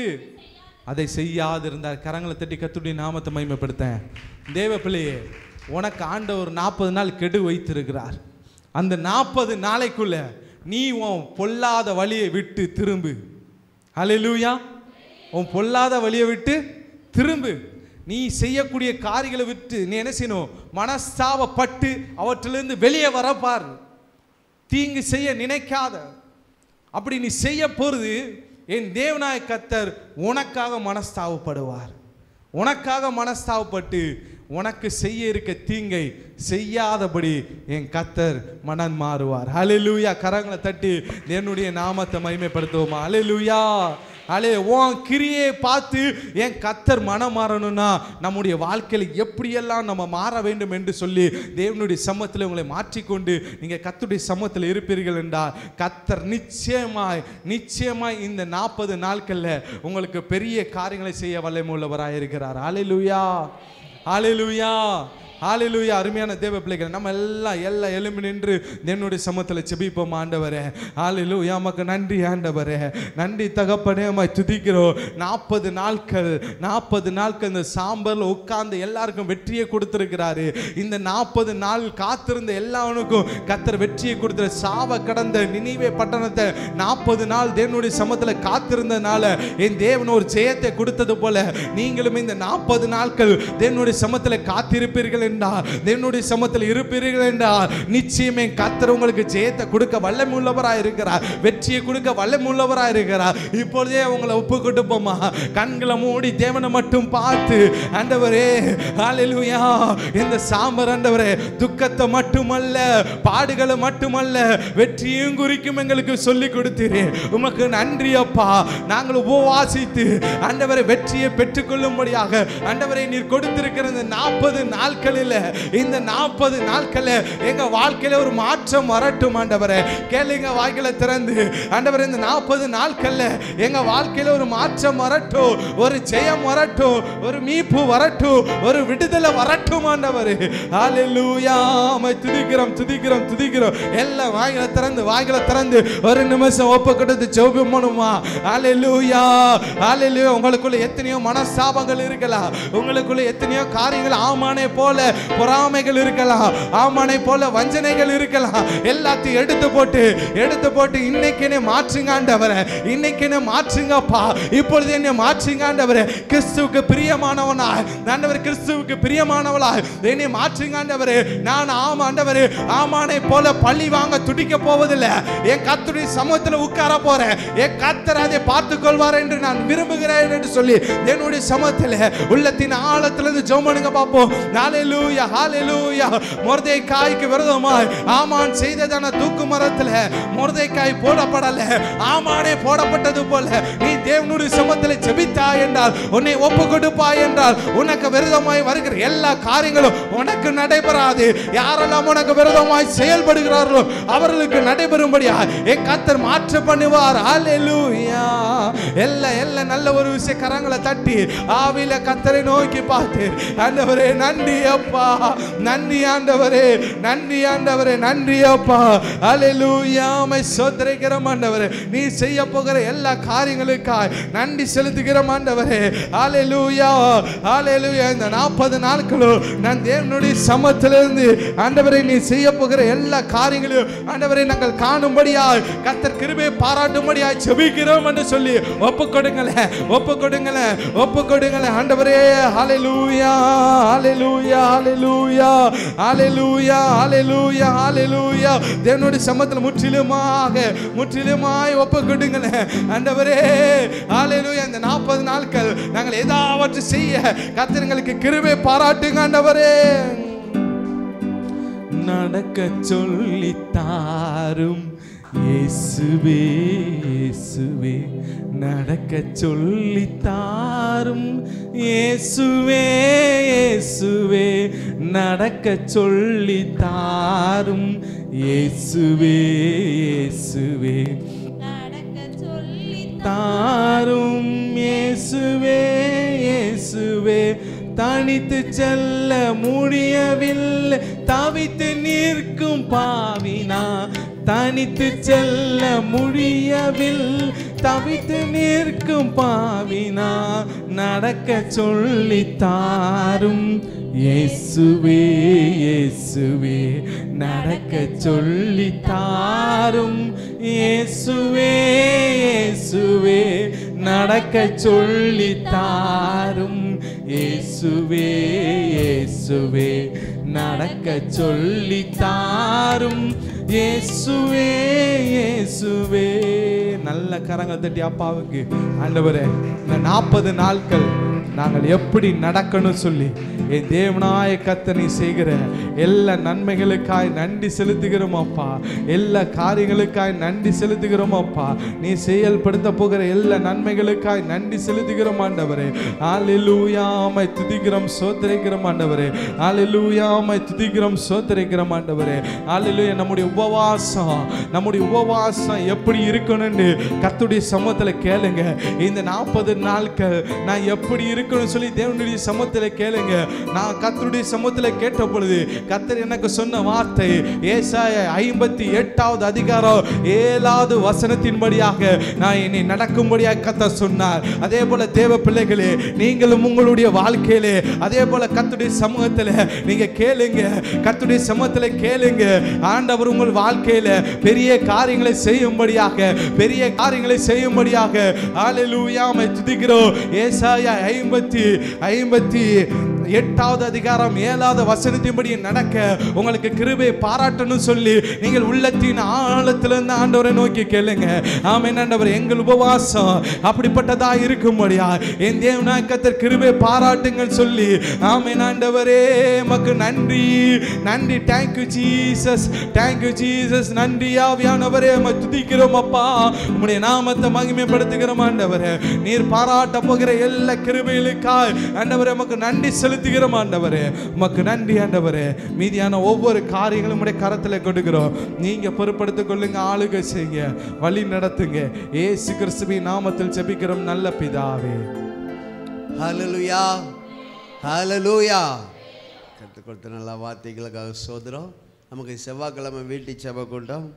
அதை செய்யாதிருந்தார். கரங்களை தட்டி கர்த்தருடைய நாமத்தை மகிமைப்படுத்தேன். தேவ பிள்ளையே, உனக்கு ஆண்டவர் 40 நாள் கெடு வைத்திருக்கிறார். அந்த 40 நாளைக்குள்ள நீ உன் பொல்லாத வழியை விட்டு திரும்பு. ஹல்லேலூயா. உன் பொல்லாத வழியை விட்டு திரும்பு. நீ செய்யக்கூடிய காரியங்களை விட்டு நீ என்ன செய்யணும், மனஸ்தாபப்பட்டு அவற்றிலிருந்து வெளியே வர பார். தீங்கு செய்ய நினைக்காத. அப்படி நீ செய்ய போறது என் தேவனாய கர்த்தர் உனக்காக மனஸ்தாபப்படுவார். உனக்காக மனஸ்தாபப்பட்டு உனக்கு செய்ய இருக்க தீங்கை செய்யாதபடி என் கர்த்தர் மனம் மாறுவார். ஹல்லேலூயா. கரங்களை தட்டி என்னுடைய நாமத்தை மகிமைப்படுத்துவோமா. ஹல்லேலூயா. உன் கிரியை பார்த்து என் கர்த்தர் மனம் மாறணும்னா நம்முடைய வாழ்க்கையில் எப்படியெல்லாம் நம்ம மாற வேண்டும் என்று சொல்லி தேவனுடைய சமூகத்தில் உங்களை மாற்றிக்கொண்டு நீங்கள் கர்த்தருடைய சமூகத்தில் இருப்பீர்கள் என்றால் கர்த்தர் நிச்சயமாய் இந்த 40 நாட்களில் உங்களுக்கு பெரிய காரியங்களை செய்ய வல்லமை உள்ளவராக இருக்கிறார். ஹல்லேலூயா, ஹல்லேலூயா, ஹல்லேலூயா. அருமையான தேவ பிள்ளைகள், நம்ம எல்லாம் எழும்பி நின்று என்னுடைய சமூகத்தில் செபிப்போம். ஆண்டவரே, ஹல்லேலூயா. உமக்கு நன்றி ஆண்டவரே, நன்றி தகப்பனே, உம்மை துதிக்கிறோம். 40 நாட்கள் இந்த சாம்பல் உட்கார்ந்து எல்லாருக்கும் வெற்றியை கொடுத்திருக்கிறாரு. இந்த 40 நாள் காத்திருந்த எல்லாருக்கும் கர்த்தர் வெற்றியை கொடுத்த சாவ கடந்த நினிவே பட்டணத்தை 40 நாள் தேவனுடைய சமூகத்தில் காத்திருந்தனால என் தேவன் ஒரு ஜெயத்தை கொடுத்தது போல நீங்களும் இந்த 40 நாட்கள் தேவனுடைய சமூகத்தில் காத்திருப்பீர்கள் என்றால், தேவனுடைய சமூகத்தில் இருப்பீர்கள் என்றால் நிச்சயமே கர்த்தர் உங்களுக்கு ஜெயத்தை கொடுக்க வல்லமை உள்ளவராய் இருக்கிறார், வெற்றியை கொடுக்க வல்லமை உள்ளவராய் இருக்கிறார். இப்பொழுதே உங்களை ஒப்பு கொடுப்போமா. கண்களை மூடி தேவனை மட்டும் பார்த்து, ஆண்டவரே ஹல்லேலூயா, இந்த சாம்பர் ஆண்டவரே துக்கத்தை மட்டுமல்ல பாடுகளை மட்டுமல்ல வெற்றியும் குறிக்கும் எங்களுக்கு சொல்லி கொடுத்தீரே, உமக்கு நன்றி அப்பா. நாங்கள் உபவாசித்து ஆண்டவரை வெற்றியை பெற்றுக்கொள்ளும்படியாக ஆண்டவரை நீர் கொடுத்திருக்கிற இந்த 40 நாட்களில் இந்த 40 நாட்களில் எங்க வாழ்க்கையில ஒரு மாற்றம் வரட்டும் ஆண்டவரே. கேளுங்க வாய்களை திறந்து, ஆண்டவரே இந்த 40 நாட்கள்ல எங்க வாழ்க்கையில ஒரு மாற்றம் வரட்டும், ஒரு ஜெயம் வரட்டும், ஒரு மீட்பு வரட்டும், ஒரு விடுதலை வரட்டும் ஆண்டவரே. ஹல்லேலூயா. உம்மை துதிக்கிறோம். எல்லாம் வாய்களை திறந்து ஒரு நிமிஷம் ஒப்பு கொடுத்து ஜெபம் பண்ணுமா. ஹல்லேலூயா, ஹல்லேலூயா. உங்களுக்குள்ள எத்தனையோ மனஸ்தாபங்கள் இருக்கலாம், உங்களுக்குள்ள எத்தனையோ காரியங்கள் ஆமானே போல பொறாமைகள் இருக்கலாம், ஆமானை போல வஞ்சனைகள் இருக்கலாம். எல்லாத்தையும் எடுத்து போட்டு இன்னைக்கு என்னை மாற்றுங்க ஆண்டவரே, இன்னைக்கு என்னை மாற்றுங்கப்பா, இப்பொழுது என்னை மாற்றுங்க ஆண்டவரே. கிறிஸ்துவுக்கு பிரியமானவனாய் ஆண்டவரே, கிறிஸ்துவுக்கு பிரியமானவளாய் என்னை மாற்றுங்க ஆண்டவரே. நான் ஆண்டவரே ஆமானை போல பழி வாங்க துடிக்க போவதில்லை. என் கர்த்தருடைய சமூகத்தில் உட்கார போறேன். என் கர்த்தர் அதை பார்த்துக் கொள்வார் என்று நான் விரும்புகிறேன் என்று சொல்லி என்னுடைய சமூகத்தில் உள்ளத்தின் ஆழத்திலிருந்து ஜெபம் பண்ணுங்க பாப்போம். ஹல்லேலூயா ஹல்லேலூயா. மொர்தெகாய்க்கு விரோதமாய் ஆமான் செய்ததான தூக்கு மரத்தில் மொர்தெகாய் போடப்படல, ஆமானே போடப்பட்டது போல நீ தேவனுடைய சமூகத்தில் ஜெபித்தாய் என்றால், உன்னை ஒப்பு கொடுப்பாய் என்றால், உனக்கு விரோதமாய் வருகிற எல்லா காரியங்களும் உனக்கு நடைபெறாது. யாரெல்லாம் உனக்கு விரோதமாய் செயல்படுகிறார்களோ அவர்களுக்கு நடைபெறும்படியா என் கர்த்தர் மாற்ற பண்ணுவார். ஹல்லேலூயா. எல்லா நல்ல ஒரு விஷய கரங்களை தட்டி ஆவில கர்த்தரை நோக்கி பார்த்து, ஆண்டவரே நன்றி அப்பா, நன்றி ஆண்டவரே, நன்றி ஆண்டவரே, நன்றி அப்பா. ஹல்லேலூயா. மை ஸ்தோத்திரிக்கிறோம் ஆண்டவரே, நீ செய்ய போகிற எல்லா காரியங்களுக்காய் நன்றி செலுத்துகிறோம் ஆண்டவரே. ஹல்லேலூயா ஹல்லேலூயா. இந்த 40 நாட்களும் நான் தேவனுடைய சமூகத்திலிருந்து ஆண்டவரே நீ செய்ய போகிற எல்லா காரியங்களையும் ஆண்டவரை நாங்கள் காணும்படியாய் கர்த்தர் கிருபையை பாராட்டும்படியாய் ஜெபிக்கிறோம் என்று சொல்லி ஒப்பு கொடுங்களேன் ஆண்டவரே. ஹல்லேலூயா ஹல்லேலூயா ஹல்லேலூயா ஹல்லேலூயா ஹல்லேலூயா ஹல்லேலூயா. தேவனுடைய சமூகத்தில் முற்றிலுமாய் ஒப்பு கொடுங்களேன் ஆண்டவரே. ஹல்லேலூயா. இந்த 40 நாட்கள் நாங்கள் ஏதாவது செய்ய கர்த்தர் எங்களுக்கு கிருபையை பாராட்டுங்க ஆண்டவரே. நடக்க சொல்லி தாரும் இயேசுவே, இயேசுவே நடக்க சொல்லி தாரும் இயேசுவே, இயேசுவே நடக்க சொல்லி தாரும் இயேசுவே, இயேசுவே நடக்க சொல்லி தாரும் இயேசுவே, இயேசுவே தனித்து செல்ல முடியவில்லை தவித்து நிற்கும் பாவினா, தனித்து செல்ல முடியவில்லை தவித்து நிற்கும் பாவினா நடக்க சொல்லி தாரும் இயேசுவே, இயேசுவே நடக்க சொல்லி தாரும் இயேசுவே, இயேசுவே நடக்க சொல்லி தாரும் இயேசுவே, இயேசுவே நடக்க சொல்லி தாரும் இயேசுவே, இயேசுவே. நல்ல கரங்கள் தட்டி அப்பாவுக்கு ஆண்டவரே இந்த 40 நாட்கள் நாங்கள் எப்படி நடக்கணும் சொல்லி என் தேவனாய கர்த்தர் நீ செய்கிற எல்லா நன்மைகளுக்காய் நன்றி செலுத்துகிறோம் அப்பா. எல்லா காரியங்களுக்காய் நன்றி செலுத்துகிறோம் அப்பா. நீ செயல்படுத்த போகிற எல்லா நன்மைகளுக்காய் நன்றி செலுத்துகிறோம் ஆண்டவரே. ஹல்லேலூயா. உம்மை துதிக்கிறோம் ஸ்தோத்திரிக்கிறோம் ஆண்டவரே. ஹல்லேலூயா. உம்மை துதிக்கிறோம் ஸ்தோத்திரிக்கிறோம் ஆண்டவரே. ஹல்லேலூயா. நம்முடைய உபவாசம் எப்படி இருக்கணும்னு கர்த்தருடைய சமூகத்தில் கேளுங்க. இந்த 40 நாட்கள் நான் எப்படி இருக்கணும் சொல்லி தேவனுடைய சமூகத்தில் கேளுங்க. நான் கர்த்தருடைய சமூகத்தில் கேட்ட பொழுது கர்த்தர் எனக்கு சொன்ன வார்த்தை ஏசாயா 58வது அதிகாரம் 7வது வசனத்தின்படியாக நான் என்னை நடக்கும்படியாக கர்த்தர் சொன்னார். அதே போல தேவ பிள்ளைகளே நீங்களும் உங்களுடைய வாழ்க்கையிலே அதே போல கர்த்தருடைய சமூகத்தில் நீங்க கேளுங்க. கர்த்தருடைய சமூகத்தில் கேளுங்க. ஆண்டவர் உங்கள் வாழ்க்கையில பெரிய காரியங்களை செய்யும்படியாக ஹல்லேலூயா உம்மை துதிக்கிறோம். ஏசாயா 58வது அதிகாரம் 7வது வசனத்தின்படி நடக்க உங்களுக்கு கிருபை பாராட்டணும் சொல்லி நீங்கள் உள்ளத்தின் ஆழத்திலிருந்து ஆண்டவரை நோக்கி கேளுங்க. ஆமென் ஆண்டவரே. எங்கள் உபவாசம் அப்படிப்பட்டதா இருக்கும்படியா என் தேவனாய் கர்த்தர் கிருபை பாராட்டுங்கள் சொல்லி ஆமென் ஆண்டவரே. உமக்கு நன்றி நன்றி. Thank you Jesus, thank you Jesus. நன்றி ஆவியானவரே. உம்மை துதிக்கிறோம் அப்பா. உம்முடைய நாமத்தை மகிமைப்படுத்துகிறோம் ஆண்டவரே. நீர் பாராட்ட போகிற எல்லா கிருபைகளுக்காய் ஆண்டவரே உமக்கு நன்றி செலுத்துகிறோம் ஆண்டவரே. உமக்கு நன்றி ஆண்டவரே. மீதியான ஒவ்வொரு காரியங்களும் உம்முடைய கரத்தில் கொடுக்கிறோம். நீங்க பொறுப்படுத்திக் கொள்ளுங்க, ஆளுகை செய்யுங்க, வழி நடத்துங்க. இயேசு கிறிஸ்துவின் நாமத்தில் ஜெபிக்கிறோம் நல்ல பிதாவே. ஹல்லேலூயா ஹல்லேலூயா. கற்றுக் கொடுத்த நல்ல வார்த்தைகளுக்காக சோதரம். நமக்கு செவ்வாய்க்கிழமை வீட்டு செப கூட்டம்